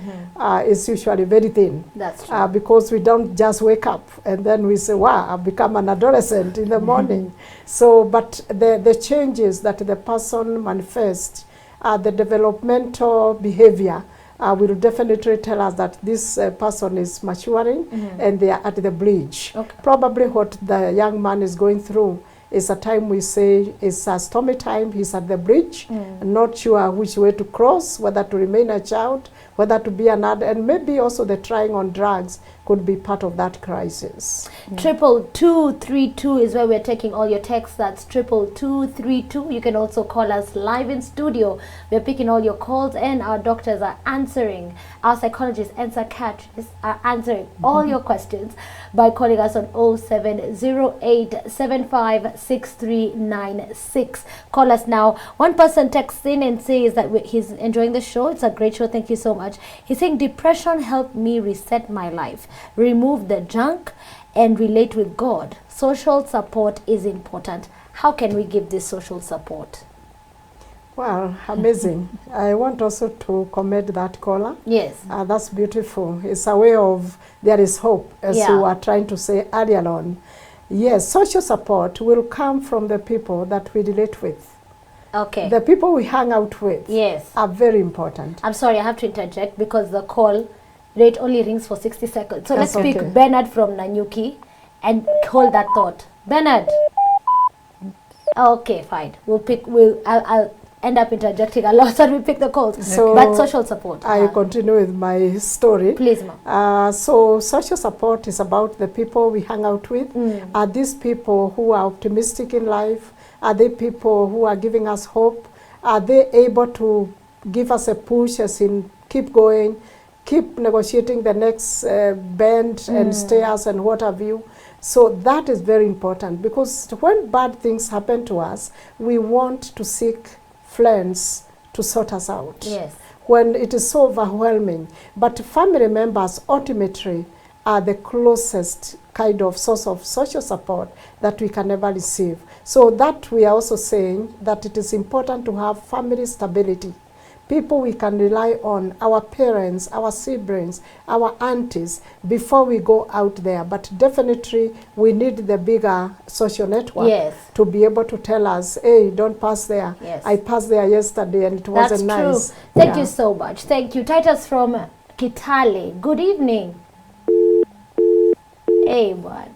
is usually very thin. That's true. Because we don't just wake up and then we say, wow, I've become an adolescent in the morning. So, but the changes that the person manifests, the developmental behavior, will definitely tell us that this person is maturing and they are at the bridge. Okay. Probably what the young man is going through is a time we say is a stormy time. He's at the bridge, not sure which way to cross, whether to remain a child, whether to be an adult, and maybe also the trying on drugs could be part of that crisis. 22232 is where we're taking all your texts. That's 22232. You can also call us live in studio. We're picking all your calls and our doctors are answering. Our psychologists and psychiatrists are answering all your questions by calling us on 0708756396. Call us now. One person texts in and says that he's enjoying the show. It's a great show. Thank you so much. He's saying depression helped me reset my life, remove the junk, and relate with God. Social support is important. How can we give this social support? Well, amazing. I want also to commend that caller. Yes. That's beautiful. It's a way of there is hope, as you were trying to say earlier on. Yes, social support will come from the people that we relate with. Okay. The people we hang out with are very important. I'm sorry, I have to interject because the call rate only rings for 60 seconds. So That's let's pick okay. Bernard from Nanyuki and hold that thought. Bernard. Okay, fine. I'll end up interjecting a lot and we pick the calls. So but social support. I continue with my story. Please, ma'am. So social support is about the people we hang out with. Are these people who are optimistic in life? Are they people who are giving us hope? Are they able to give us a push as in keep going, keep negotiating the next bend and stairs and what have you? So that is very important, because when bad things happen to us, we want to seek friends to sort us out. Yes. When it is so overwhelming. But family members ultimately are the closest kind of source of social support that we can ever receive. So that we are also saying that it is important to have family stability. People we can rely on, our parents, our siblings, our aunties, before we go out there. But definitely we need the bigger social network to be able to tell us, hey, don't pass there. Yes. I passed there yesterday and it wasn't nice. That's true. Thank you so much. Thank you. Titus from Kitale. Good evening. Hey, man.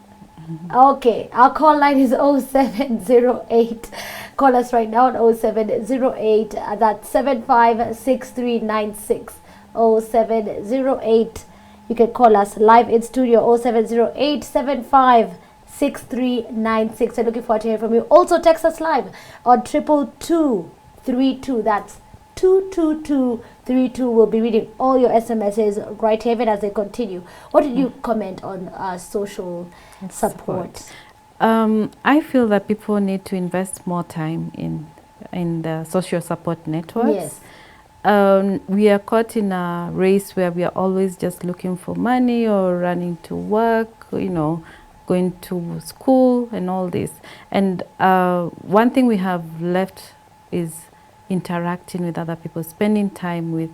Okay, our call line is 0708. Call us right now on 0708. That's 756396. 0708. You can call us live in studio 0708 756396. I'm looking forward to hearing from you. Also text us live on 22232. That's 22232. We'll be reading all your SMSs right here as they continue. What did you comment on social support? I feel that people need to invest more time in the social support networks. Yes. We are caught in a race where we are always just looking for money or running to work, going to school and all this. And one thing we have left is interacting with other people, spending time with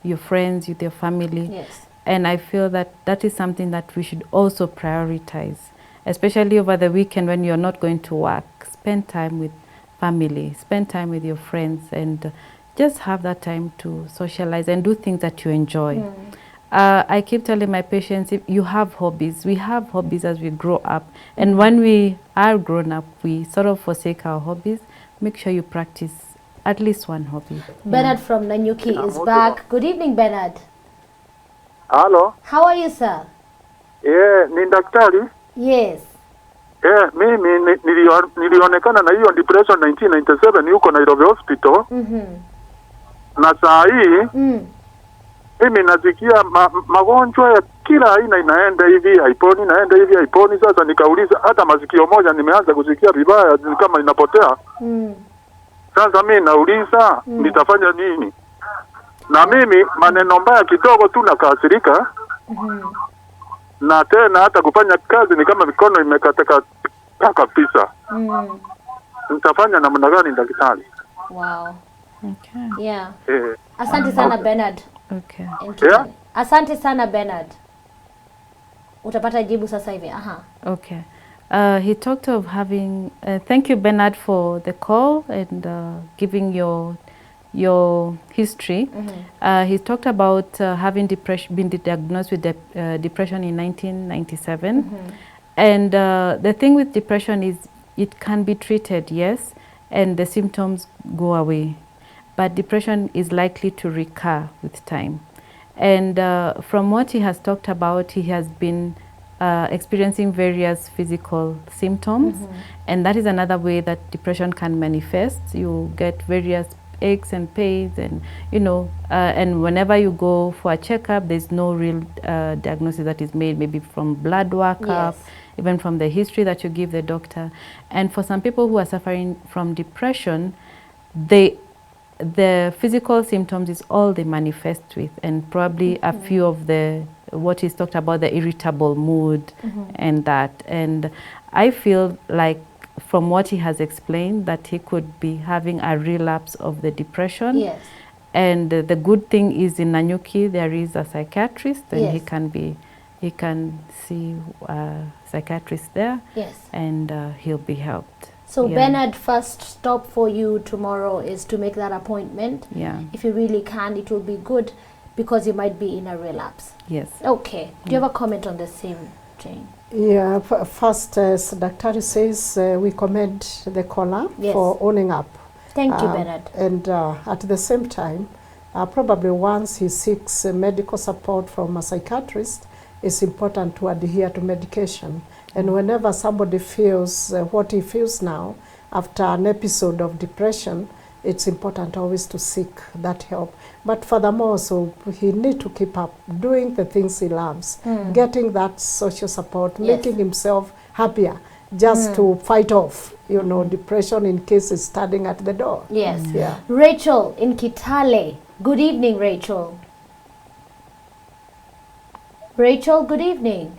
your friends, with your family. Yes. And I feel that that is something that we should also prioritize, especially over the weekend when you're not going to work. Spend time with family, spend time with your friends, and just have that time to socialize and do things that you enjoy. I keep telling my patients, if you have hobbies, we have hobbies as we grow up. And when we are grown up, we sort of forsake our hobbies. Make sure you practice at least one hobby. Bernard from Nanyuki is back. Good evening, Bernard. Hello. How are you, sir? Ni daktari. Yes. Mimi nilionekana na hiyo depression 1997 huko Nairobi Hospital. Na saa hii mimi nasikia magonjwa ya kila aina inaenda hivi haiponi, naenda hivi haiponi. Sasa nikauliza, hata masikio moja nimeanza kusikia vibaya kama inapotea. Sasa mimi nauliza nitafanya nini? Na mimi maneno mbaya kidogo tu nakasirika. Na tena hata kufanya kazi ni kama mikono imekateka kabisa. Nitafanya namna gani daktari? Wow. Okay. Yeah. Asante sana Bernard. Okay. Yeah. Asante sana Bernard. Utapata jibu sasa hivi. Aha. Okay. He talked of having, thank you Bernard for the call and giving your history. He talked about having been diagnosed with depression in 1997. And the thing with depression is it can be treated, yes, and the symptoms go away. But depression is likely to recur with time. And from what he has talked about, he has been experiencing various physical symptoms. And that is another way that depression can manifest. You get various aches and pains, and and whenever you go for a checkup, there's no real diagnosis that is made, maybe from blood workup, even from the history that you give the doctor. And for some people who are suffering from depression, the physical symptoms is all they manifest with, and probably a few of the what he's talked about, the irritable mood and that. And I feel like from what he has explained that he could be having a relapse of the depression. Yes. And the good thing is in Nanyuki there is a psychiatrist, and Yes. he can see a psychiatrist there. Yes. And he'll be helped. So Yeah. Bernard, first stop for you tomorrow is to make that appointment. Yeah. If you really can, it will be good because you might be in a relapse. Yes. Okay. Do you have a comment on the same, Jane? Yeah, first, as Dr. says, we commend the caller Yes. for owning up. Thank you, Bernard. And at the same time, probably once he seeks medical support from a psychiatrist, it's important to adhere to medication. And whenever somebody feels what he feels now after an episode of depression, it's important always to seek that help. But furthermore, so he need to keep up doing the things he loves, getting that social support, making himself happier, just to fight off, depression in case it's standing at the door. Yes. Yeah. Rachel in Kitale. Good evening, Rachel. Rachel, good evening.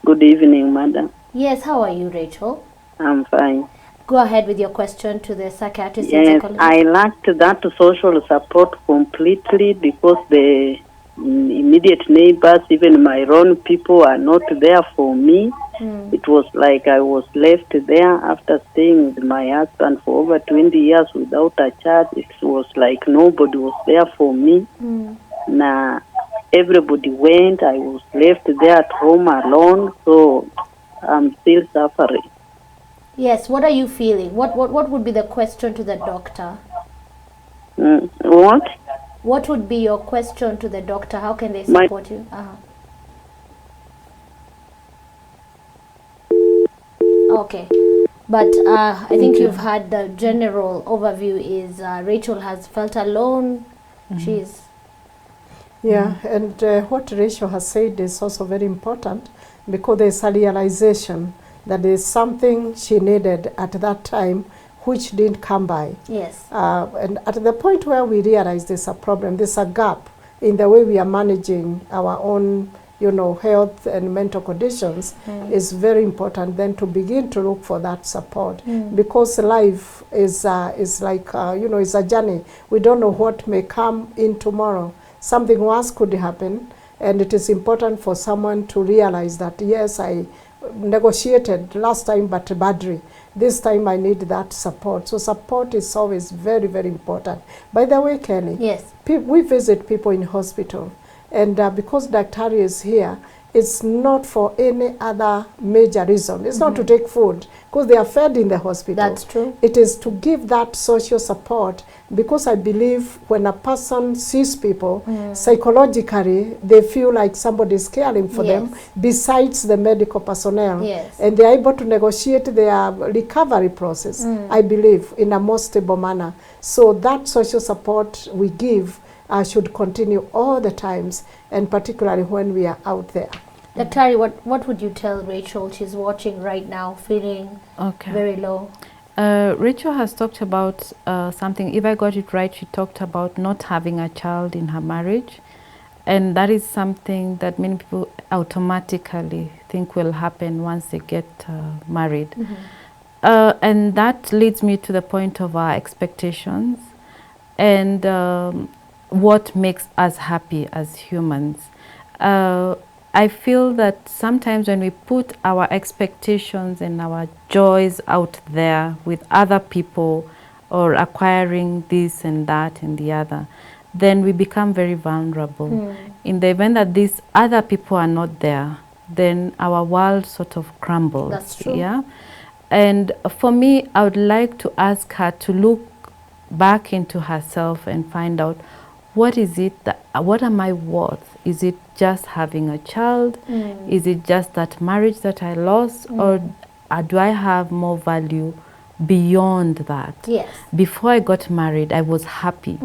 Good evening, madam. Yes, how are you, Rachel? I'm fine. Go ahead with your question to the psychiatrist and Yes, psychologist. I lacked that social support completely because the immediate neighbors, even my own people, are not there for me. It was like I was left there after staying with my husband for over 20 years without a child. It was like nobody was there for me. Now, everybody went. I was left there at home alone, so I'm still suffering. Yes, what are you feeling? What would be the question to the doctor? What? What would be your question to the doctor? How can they My- support you? Okay. But I think you've had the general overview is Rachel has felt alone. She's... Yeah, and what Rachel has said is also very important because there's a realization that there's something she needed at that time which didn't come by. Yes. And at the point where we realize there's a problem, there's a gap in the way we are managing our own, health and mental conditions, is very important then to begin to look for that support because life is like, it's a journey. We don't know what may come in tomorrow. Something worse could happen, and it is important for someone to realize that, yes, I negotiated last time but badly. This time I need that support. So support is always very, very important. By the way, Kenny, Yes. we visit people in hospital, and because Dr. is here, it's not for any other major reason. It's not to take food, because they are fed in the hospital. That's true. It is to give that social support, because I believe when a person sees people, psychologically, they feel like somebody is caring for them besides the medical personnel. Yes. And they are able to negotiate their recovery process, I believe, in a more stable manner. So that social support we give should continue all the times, and particularly when we are out there. Dr. What would you tell Rachel? She's watching right now, feeling very low. Rachel has talked about something, if I got it right, she talked about not having a child in her marriage. And that is something that many people automatically think will happen once they get married. And that leads me to the point of our expectations. and what makes us happy as humans. I feel that sometimes when we put our expectations and our joys out there with other people, or acquiring this and that and the other, then we become very vulnerable. In the event that these other people are not there, then our world sort of crumbles. That's true. Yeah? And for me, I would like to ask her to look back into herself and find out, what is it that, what am I worth? Is it just having a child? Is it just that marriage that I lost? Or do I have more value beyond that? Yes. Before I got married, I was happy.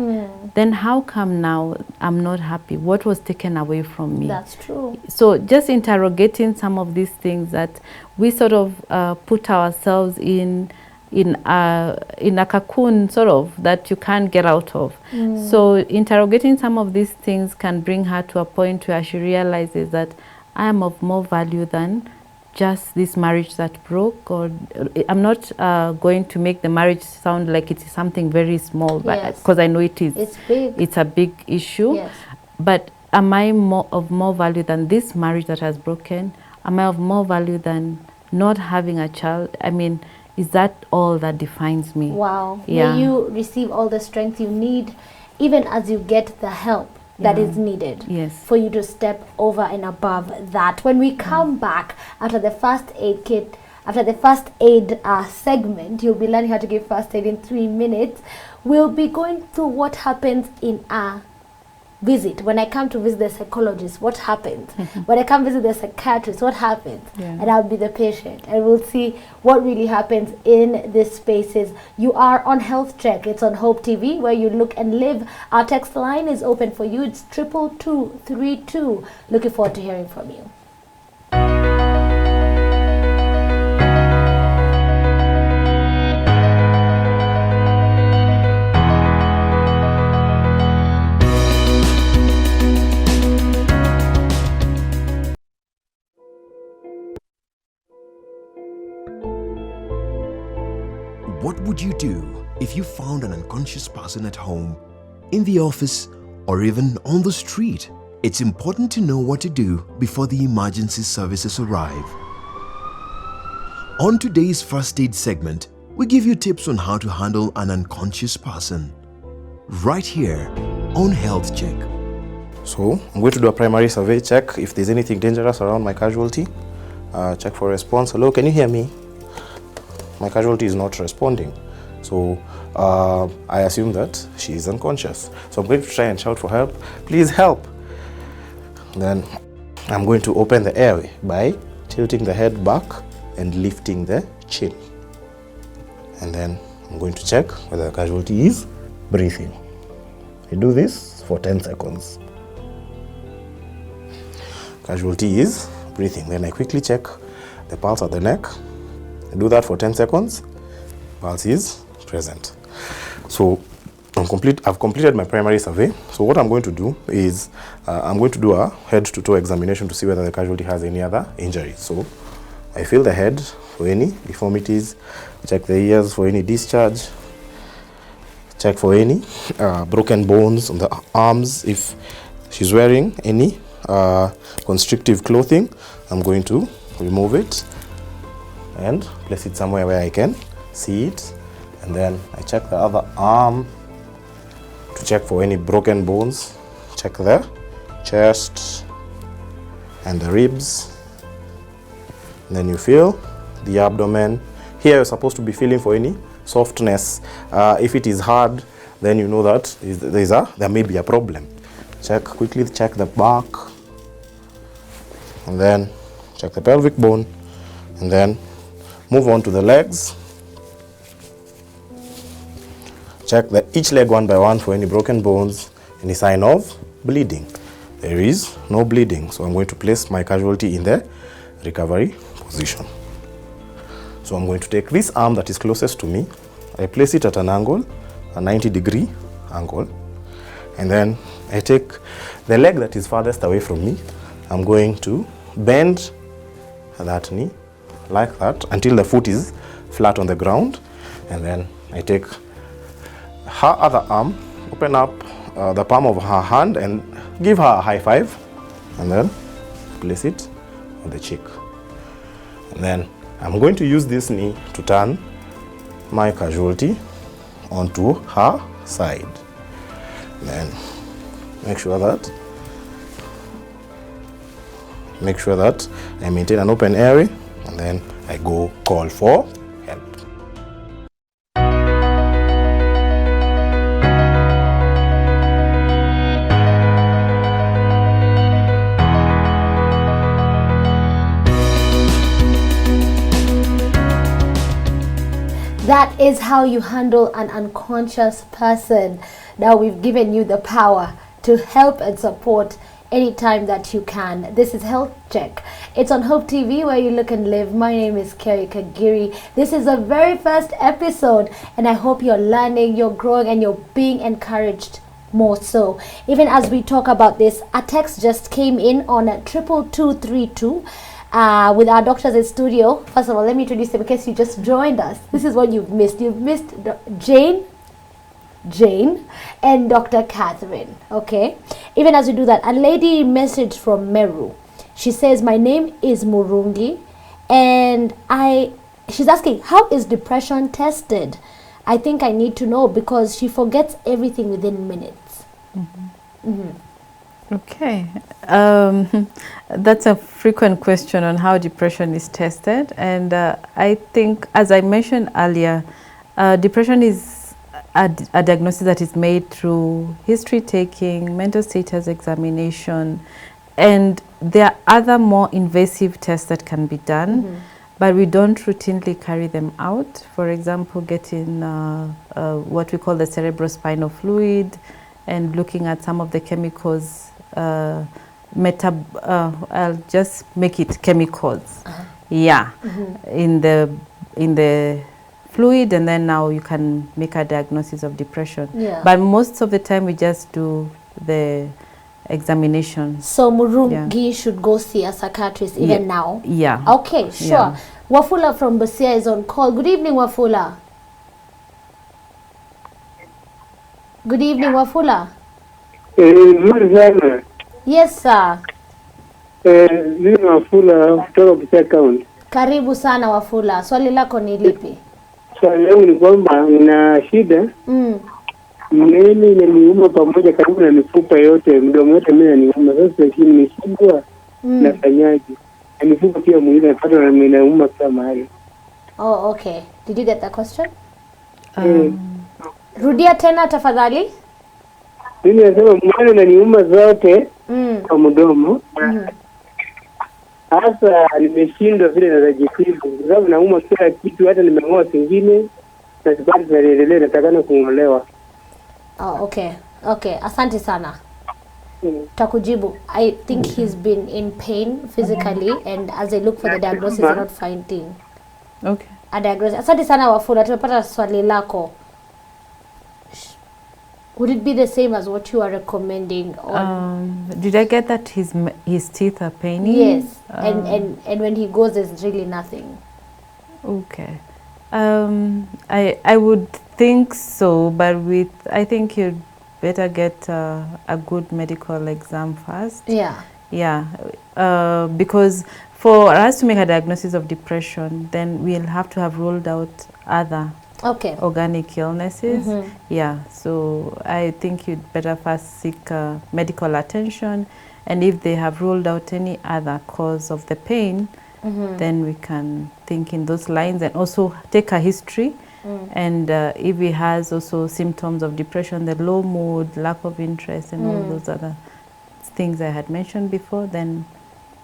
Then how come now I'm not happy? What was taken away from me? That's true. So just interrogating some of these things that we sort of put ourselves in a cocoon, sort of, that you can't get out of. So interrogating some of these things can bring her to a point where she realizes that I am of more value than just this marriage that broke. Or I'm not going to make the marriage sound like it is something very small, Yes. because I know it is. It's big. It's a big issue. Yes. But am I of more value than this marriage that has broken? Am I of more value than not having a child? I mean, is that all that defines me? Wow. Yeah. May you receive all the strength you need, even as you get the help that is needed. Yes. For you to step over and above that. When we come back after the first aid kit, after the first aid segment, you'll be learning how to give first aid in 3 minutes. We'll be going through what happens in a visit. When I come to visit the psychologist, what happens? When I come visit the psychiatrist, what happens? And I'll be the patient, and we'll see what really happens in these spaces. You are on Health Check. It's on Hope TV, where you look and live. Our text line is open for you. It's 22232. Looking forward to hearing from you. What would you do if you found an unconscious person at home, in the office, or even on the street? It's important to know what to do before the emergency services arrive. On today's first aid segment, we give you tips on how to handle an unconscious person. Right here on Health Check. So I'm going to do a primary survey, check if there's anything dangerous around my casualty, check for response. Hello, can you hear me? My casualty is not responding. So I assume that she is unconscious. So I'm going to try and shout for help. Please help. Then I'm going to open the airway by tilting the head back and lifting the chin. And then I'm going to check whether the casualty is breathing. I do this for 10 seconds. Casualty is breathing. Then I quickly check the pulse at the neck. I do that for 10 seconds. Pulse is present. So I've completed my primary survey. So what I'm going to do is I'm going to do a head-to-toe examination to see whether the casualty has any other injuries. So I feel the head for any deformities, check the ears for any discharge, check for any broken bones on the arms. If she's wearing any constrictive clothing, I'm going to remove it and place it somewhere where I can see it. And then I check the other arm to check for any broken bones. Check the chest and the ribs. And then you feel the abdomen. Here you're supposed to be feeling for any softness. If it is hard, then you know that there may be a problem. Quickly check the back, and then check the pelvic bone, and then move on to the legs. Check each leg one by one for any broken bones, any sign of bleeding. There is no bleeding, so I'm going to place my casualty in the recovery position. So I'm going to take this arm that is closest to me. I place it at an angle, a 90-degree angle, and then I take the leg that is farthest away from me. I'm going to bend that knee like that until the foot is flat on the ground, and then I take her other arm open up the palm of her hand and give her a high five, and then place it on the cheek. And then I'm going to use this knee to turn my casualty onto her side. And then make sure that I maintain an open area, and then I go call for help. That is how you handle an unconscious person. Now we've given you the power to help and support anytime that you can. This is Health Check. It's on Hope TV, where you look and live. My name is Kerry Kagiri. This is the very first episode, and I hope you're learning, you're growing, and you're being encouraged more so. Even as we talk about this, a text just came in on 22232. With our doctors in studio. First of all, let me introduce them in case you just joined us. This is what you've missed. You've missed Jane, and Dr. Catherine. Okay. Even as we do that, a lady messaged from Meru. She says, my name is Murungi, and she's asking, how is depression tested? I think I need to know, because she forgets everything within minutes. Mm-hmm. Mm-hmm. Okay, that's a frequent question on how depression is tested, and I think, as I mentioned earlier, depression is a diagnosis that is made through history taking, mental status examination, and there are other more invasive tests that can be done, but we don't routinely carry them out. For example, getting what we call the cerebrospinal fluid, and looking at some of the chemicals. I'll just make it chemicals. Yeah, in the fluid, and then now you can make a diagnosis of depression. Yeah. But most of the time we just do the examination. So Murungi should go see a psychiatrist even now? Yeah. Okay, sure. Yeah. Wafula from Busia is on call. Good evening, Wafula. Good evening, Wafula. Yes, sir. Mimi Wafula kutoka Busia County. Karibu sana Wafula. Swali lako ni lipi? Swali langu ni kwamba nina shida. Mimi inaniuma pamoja karibu na mifupa yote, mdomo yote mimi inaniuma. Sasa lakini nimeshindwa nafanyaje? Mifupa pia mwili napata na inauma kila mahali. Oh, okay. Did you get that question? Rudia tena tafadhali. Mimi nasema mwili inaniuma zote kwa mdomo. Sasa nimeshindwa vile najifikiria, kwa sababu nauma kila kitu, hata nimeoa kingine na bado naendelea, natakana kuondolewa. Oh, okay. Okay, asante sana. Takujibu. I think he's been in pain physically, and as they look for the diagnosis, they're not finding a diagnosis. Asante sana Wafula, tumepata swali lako. Would it be the same as what you are recommending? Did I get that his teeth are paining? Yes, and when he goes, there's really nothing. Okay. I would think so, but I think you'd better get a good medical exam first. Yeah. Yeah, because for us to make a diagnosis of depression, then we'll have to have ruled out other organic illnesses. Yeah, so I think you'd better first seek medical attention, and if they have ruled out any other cause of the pain, then we can think in those lines, and also take a history. And if he has also symptoms of depression, the low mood, lack of interest, and all those other things I had mentioned before, then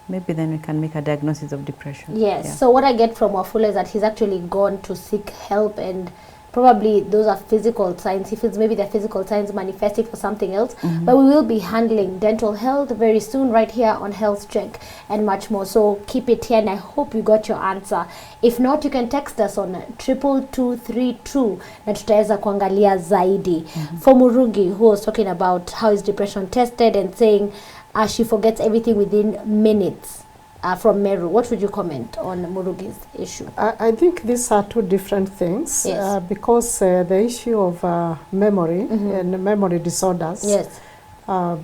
maybe then we can make a diagnosis of depression. Yes. Yeah. So what I get from Wafula is that he's actually gone to seek help, and probably those are physical signs. He feels maybe the physical signs manifesting for something else. But we will be handling dental health very soon right here on Health Check and much more. So keep it here, and I hope you got your answer. If not, you can text us on 22232 na tutaweza kuangalia zaidi. For Murungi, who was talking about how is depression tested and saying she forgets everything within minutes. from Meru. What would you comment on Murugi's issue? I think these are two different things. Yes. Because the issue of memory and memory disorders, Yes.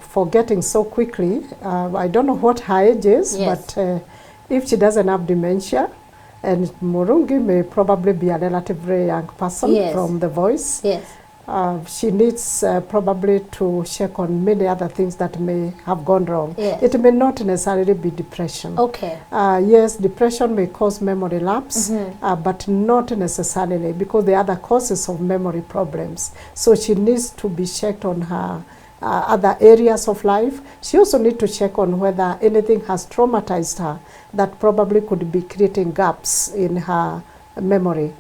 forgetting so quickly, I don't know what her age is, Yes. but if she doesn't have dementia, and Murungi may probably be a relatively young person Yes. from the voice, Yes. she needs probably to check on many other things that may have gone wrong. Yes. It may not necessarily be depression. Okay. Yes, depression may cause memory lapse, but not necessarily, because there are other causes of memory problems. So she needs to be checked on her other areas of life. She also needs to check on whether anything has traumatized her that probably could be creating gaps in her memory,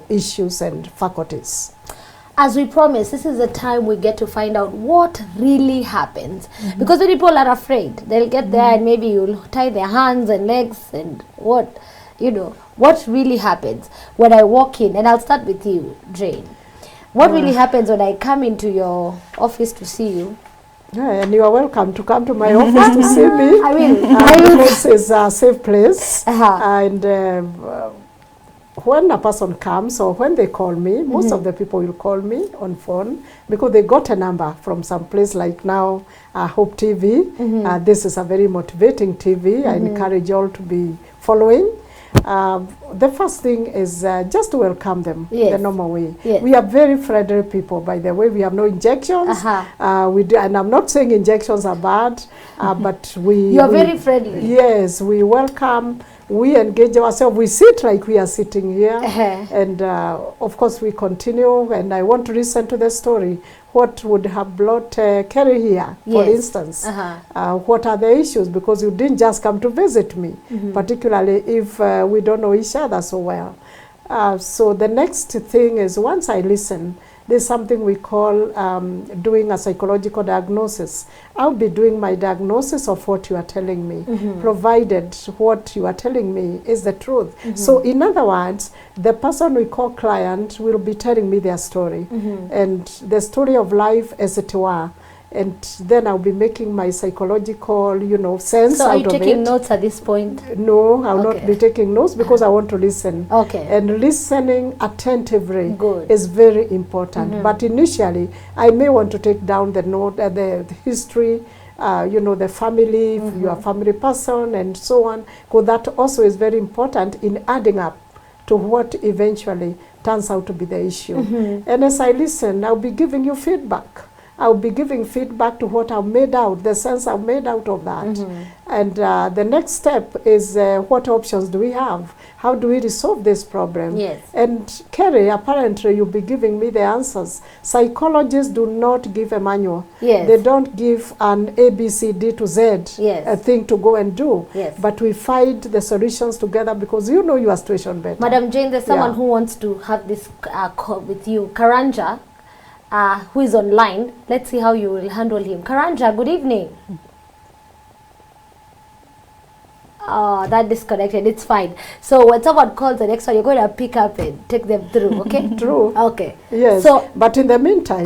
issues and faculties. As we promised, this is the time we get to find out what really happens. Because when people are afraid, they'll get there and maybe you'll tie their hands and legs and what really happens when I walk in. And I'll start with you, Jane. What really happens when I come into your office to see you? Yeah, and you are welcome to come to my office to see me. I will. This is a safe place. And when a person comes or when they call me, most of the people will call me on phone because they got a number from some place like now, Hope TV. This is a very motivating TV. I encourage you all to be following. The first thing is just to welcome them the normal way. Yes. We are very friendly people, by the way. We have no injections. We do, and I'm not saying injections are bad, but You are very friendly. Yes, we welcome. We engage ourselves. We sit like we are sitting here. And of course we continue, and I want to listen to the story. What would have brought Kerry here, for instance? What are the issues? Because you didn't just come to visit me, particularly if we don't know each other so well. So the next thing is, once I listen, there's something we call doing a psychological diagnosis. I'll be doing my diagnosis of what you are telling me, provided what you are telling me is the truth. So in other words, the person we call client will be telling me their story, and the story of life as it were. And then I'll be making my psychological, sense So out are you of taking it. notes at this point? No, I'll not be taking notes because I want to listen. Okay. And listening attentively Good. is very important. But initially, I may want to take down the note, the history, the family, if you are a family person, and so on. Because that also is very important in adding up to what eventually turns out to be the issue. And as I listen, I'll be giving you feedback. I'll be giving feedback to what I've made out, the sense I've made out of that. And the next step is what options do we have? How do we resolve this problem? Yes. And Kerry, apparently you'll be giving me the answers. Psychologists do not give a manual. Yes. They don't give an A, B, C, D to Z a thing to go and do. Yes. But we find the solutions together because you know your situation better. Madam Jane, there's someone who wants to have this call with you. Karanja, who is online. Let's see how you will handle him. Karanja, good evening. Oh, that disconnected. It's fine. So when someone calls the next one, you're going to pick up and take them through, okay? True. Okay. Yes. So, but in the meantime,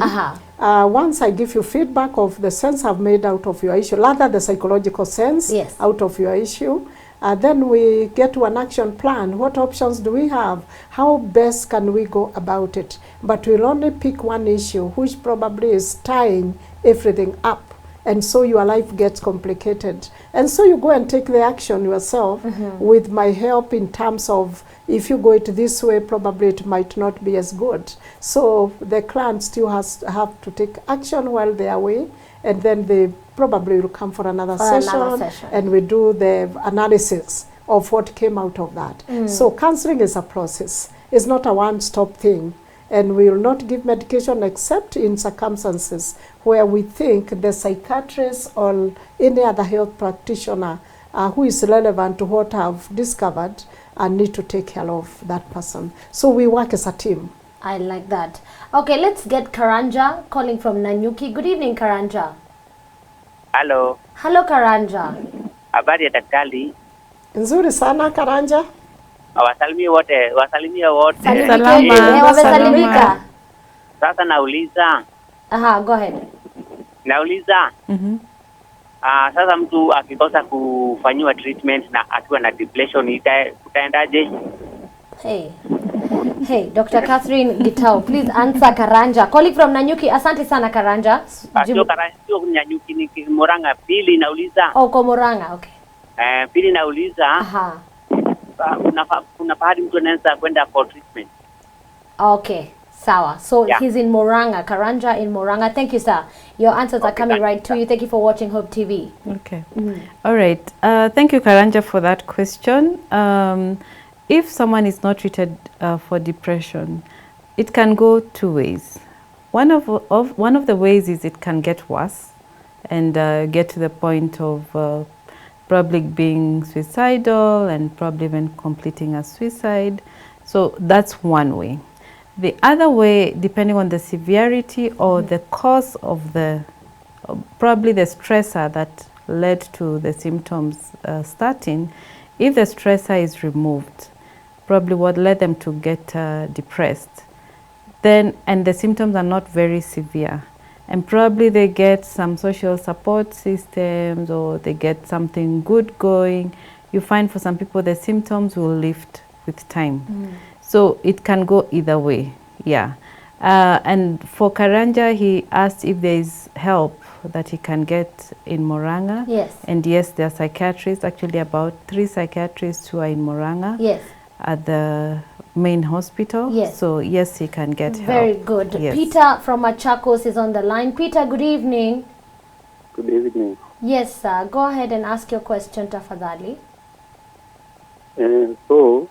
once I give you feedback of the sense I've made out of your issue, rather the psychological sense out of your issue, then we get to an action plan. What options do we have? How best can we go about it? But we'll only pick one issue, which probably is tying everything up. And so your life gets complicated. And so you go and take the action yourself with my help in terms of, if you go it this way, probably it might not be as good. So the client still have to take action while they are away, and then they probably will come for another session, and we do the analysis of what came out of that. So counseling is a process. It's not a one-stop thing. And we will not give medication except in circumstances where we think the psychiatrist or any other health practitioner who is relevant to what I've discovered need to take care of that person. So we work as a team. I like that. Okay, let's get Karanja calling from Nanyuki. Good evening, Karanja. Hello. Hello, Karanja. Habari ya daktari. Nzuri sana, Karanja. Wasalimia wote. Wamesalimika. Sasa nauliza. Go ahead. Nauliza. Sasa mtu akikosa kufanyiwa treatment na akiwa na depression utaendaje? Hey, Dr. Catherine Gitau, please answer Karanja. Calling from Nanyuki. Asante sana Karanja. Sio Karanja, sio Nanyuki, ni Murang'a. Pili nauliza. Oh, kwa Murang'a, okay. Pili nauliza. Aha. Kuna pahali mtu anaweza kwenda for treatment. Okay. Sawa. So he's in Murang'a. Karanja in Murang'a. Thank you, sir. Your answers are coming right to you. Thank you for watching Hope TV. Okay. All right. Thank you, Karanja, for that question. If someone is not treated for depression, it can go two ways. One of the ways is it can get worse and get to the point of probably being suicidal and probably even completing a suicide. So that's one way. The other way, depending on the severity or the cause of probably the stressor that led to the symptoms starting, if the stressor is removed, probably what led them to get depressed, then, and the symptoms are not very severe, and probably they get some social support systems or they get something good going, you find for some people the symptoms will lift with time. So it can go either way, yeah. And for Karanja, he asked if there is help that he can get in Murang'a. Yes. And yes, there are psychiatrists, actually about 3 psychiatrists who are in Murang'a. Yes. At the main hospital. Yes. So yes, he can get help. Very good. Yes. Peter from Machakos is on the line. Peter, good evening. Good evening. Yes, sir. Go ahead and ask your question, tafadhali. So,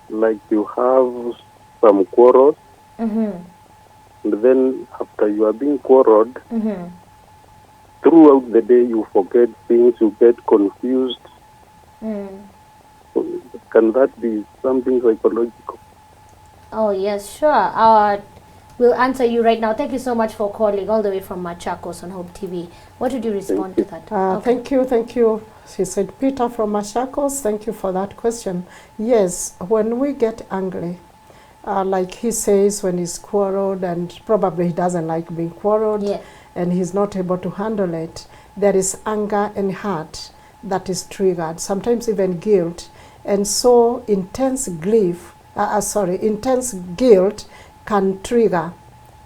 like you have some quarrels, and then after you are being quarreled, throughout the day you forget things, you get confused. Can that be something psychological? Oh, yes, sure. We'll answer you right now. Thank you so much for calling all the way from Machakos on Hope TV. What would you respond to that? Thank you. He said, Peter from Machakos, thank you for that question. Yes, when we get angry, like he says, when he's quarreled and probably he doesn't like being quarreled and he's not able to handle it, there is anger and hurt that is triggered, sometimes even guilt. And so intense grief, intense guilt can trigger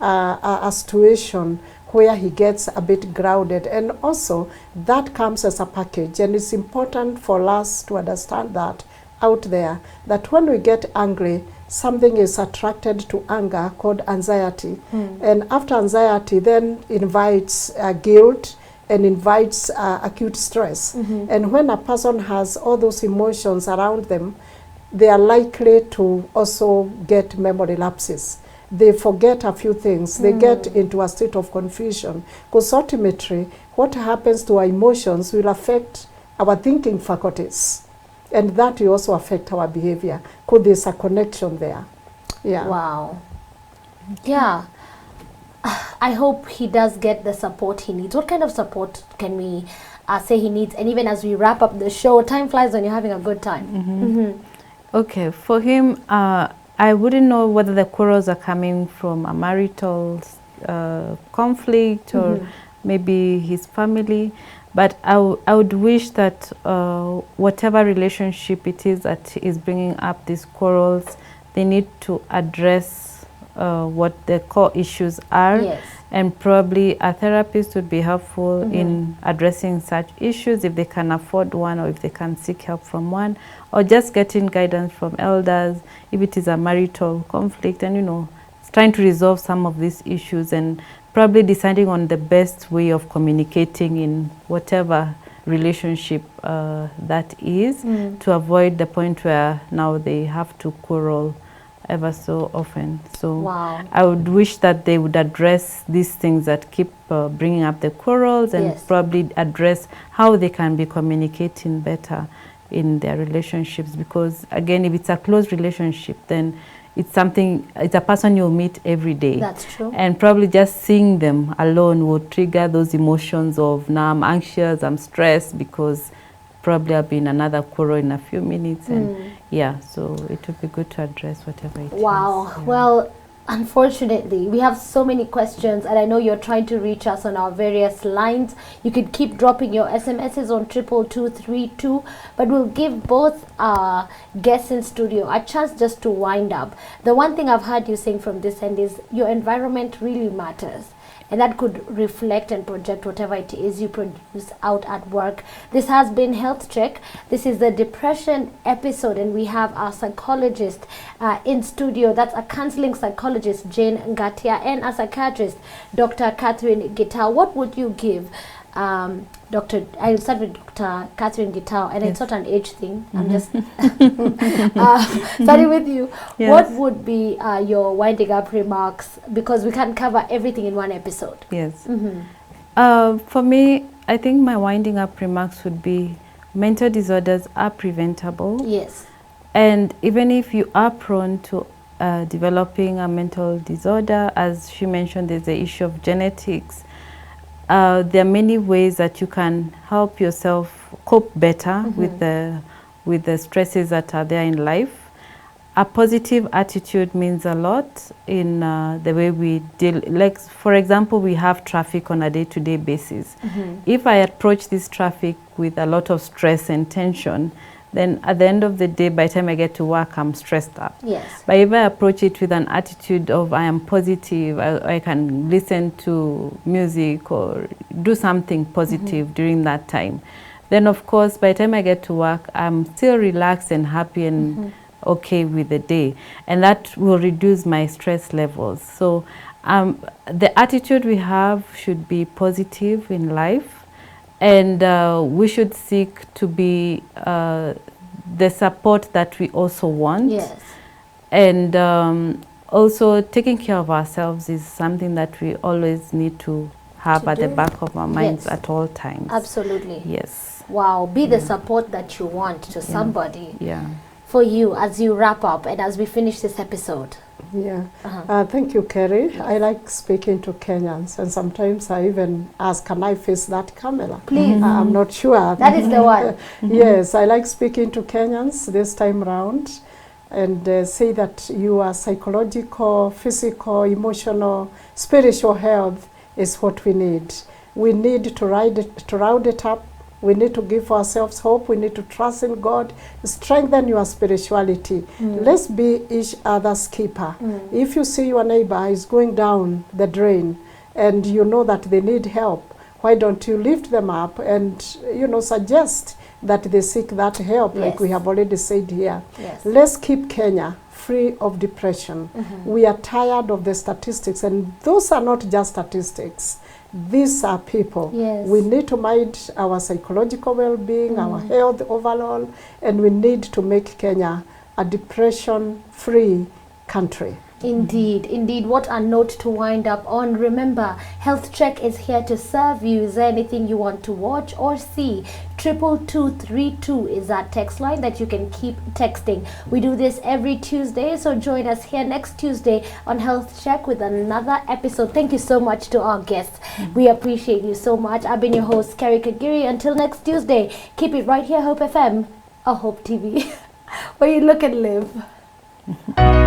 a situation where he gets a bit grounded. And also that comes as a package. And it's important for us to understand that out there, that when we get angry, something is attracted to anger called anxiety. And after anxiety then invites guilt and invites acute stress. And when a person has all those emotions around them, they are likely to also get memory lapses. They forget a few things. They get into a state of confusion. Because ultimately, what happens to our emotions will affect our thinking faculties. And that will also affect our behavior. Because there's a connection there. Yeah. Wow. Yeah. I hope he does get the support he needs. What kind of support can we say he needs? And even as we wrap up the show, time flies when you're having a good time. Okay, for him, I wouldn't know whether the quarrels are coming from a marital conflict or maybe his family, but I would wish that whatever relationship it is that is bringing up these quarrels, they need to address what the core issues are, and probably a therapist would be helpful in addressing such issues if they can afford one or if they can seek help from one, or just getting guidance from elders if it is a marital conflict, and trying to resolve some of these issues and probably deciding on the best way of communicating in whatever relationship that is, to avoid the point where now they have to quarrel ever so often. So I would wish that they would address these things that keep bringing up the quarrels, and probably address how they can be communicating better in their relationships. Because again, if it's a close relationship, then it's a person you'll meet every day. That's true. And probably just seeing them alone will trigger those emotions of, now I'm anxious, I'm stressed, because probably I'll be in another quarrel in a few minutes. And so it would be good to address whatever it is. Wow. Well, Unfortunately, we have so many questions, and I know you're trying to reach us on our various lines. You could keep dropping your SMSs on 22232, but we'll give both our guests in studio a chance just to wind up. The one thing I've heard you saying from this end is your environment really matters, and that could reflect and project whatever it is you produce out at work. This has been Health Check. This is the depression episode, and we have our psychologist in studio. That's a counseling psychologist, Jane Ngatia, and a psychiatrist, Dr. Catherine Gitau. What would you give, I'll start with Dr. Catherine Gitau, and it's not an age thing. I'm just starting with you. Yes. What would be your winding up remarks? Because we can't cover everything in one episode. Yes. For me, I think my winding up remarks would be mental disorders are preventable. Yes. And even if you are prone to developing a mental disorder, as she mentioned, there's the issue of genetics. There are many ways that you can help yourself cope better with the stresses that are there in life. A positive attitude means a lot in the way we deal. Like, for example, we have traffic on a day-to-day basis. If I approach this traffic with a lot of stress and tension, then at the end of the day, by the time I get to work, I'm stressed up. Yes. But if I approach it with an attitude of I am positive, I can listen to music or do something positive during that time, then of course, by the time I get to work, I'm still relaxed and happy and okay with the day. And that will reduce my stress levels. So the attitude we have should be positive in life. And we should seek to be the support that we also want. Yes. And also taking care of ourselves is something that we always need to have at the back of our minds at all times. Absolutely. Yes. Wow. Be the support that you want to somebody. Yeah. For you, as you wrap up and as we finish this episode. Yeah. Thank you, Kerry. Yes. I like speaking to Kenyans, and sometimes I even ask, can I face that camera? Please. I'm not sure. That is the one. Yes, I like speaking to Kenyans this time round, and say that your psychological, physical, emotional, spiritual health is what we need. We need to round it up. We need to give ourselves hope. We need to trust in God. Strengthen your spirituality. Let's be each other's keeper. If you see your neighbor is going down the drain and you know that they need help, why don't you lift them up and, suggest that they seek that help, like we have already said here. Yes. Let's keep Kenya free of depression. We are tired of the statistics, and those are not just statistics. These are people. Yes. We need to mind our psychological well-being, our health overall, and we need to make Kenya a depression-free country. Indeed, indeed. What a note to wind up on. Remember, Health Check is here to serve you. Is there anything you want to watch or see? 22232 is our text line that you can keep texting. We do this every Tuesday, so join us here next Tuesday on Health Check with another episode. Thank you so much to our guests. We appreciate you so much. I've been your host, Kerry Kagiri. Until next Tuesday, keep it right here, Hope FM or Hope TV, where you look and live.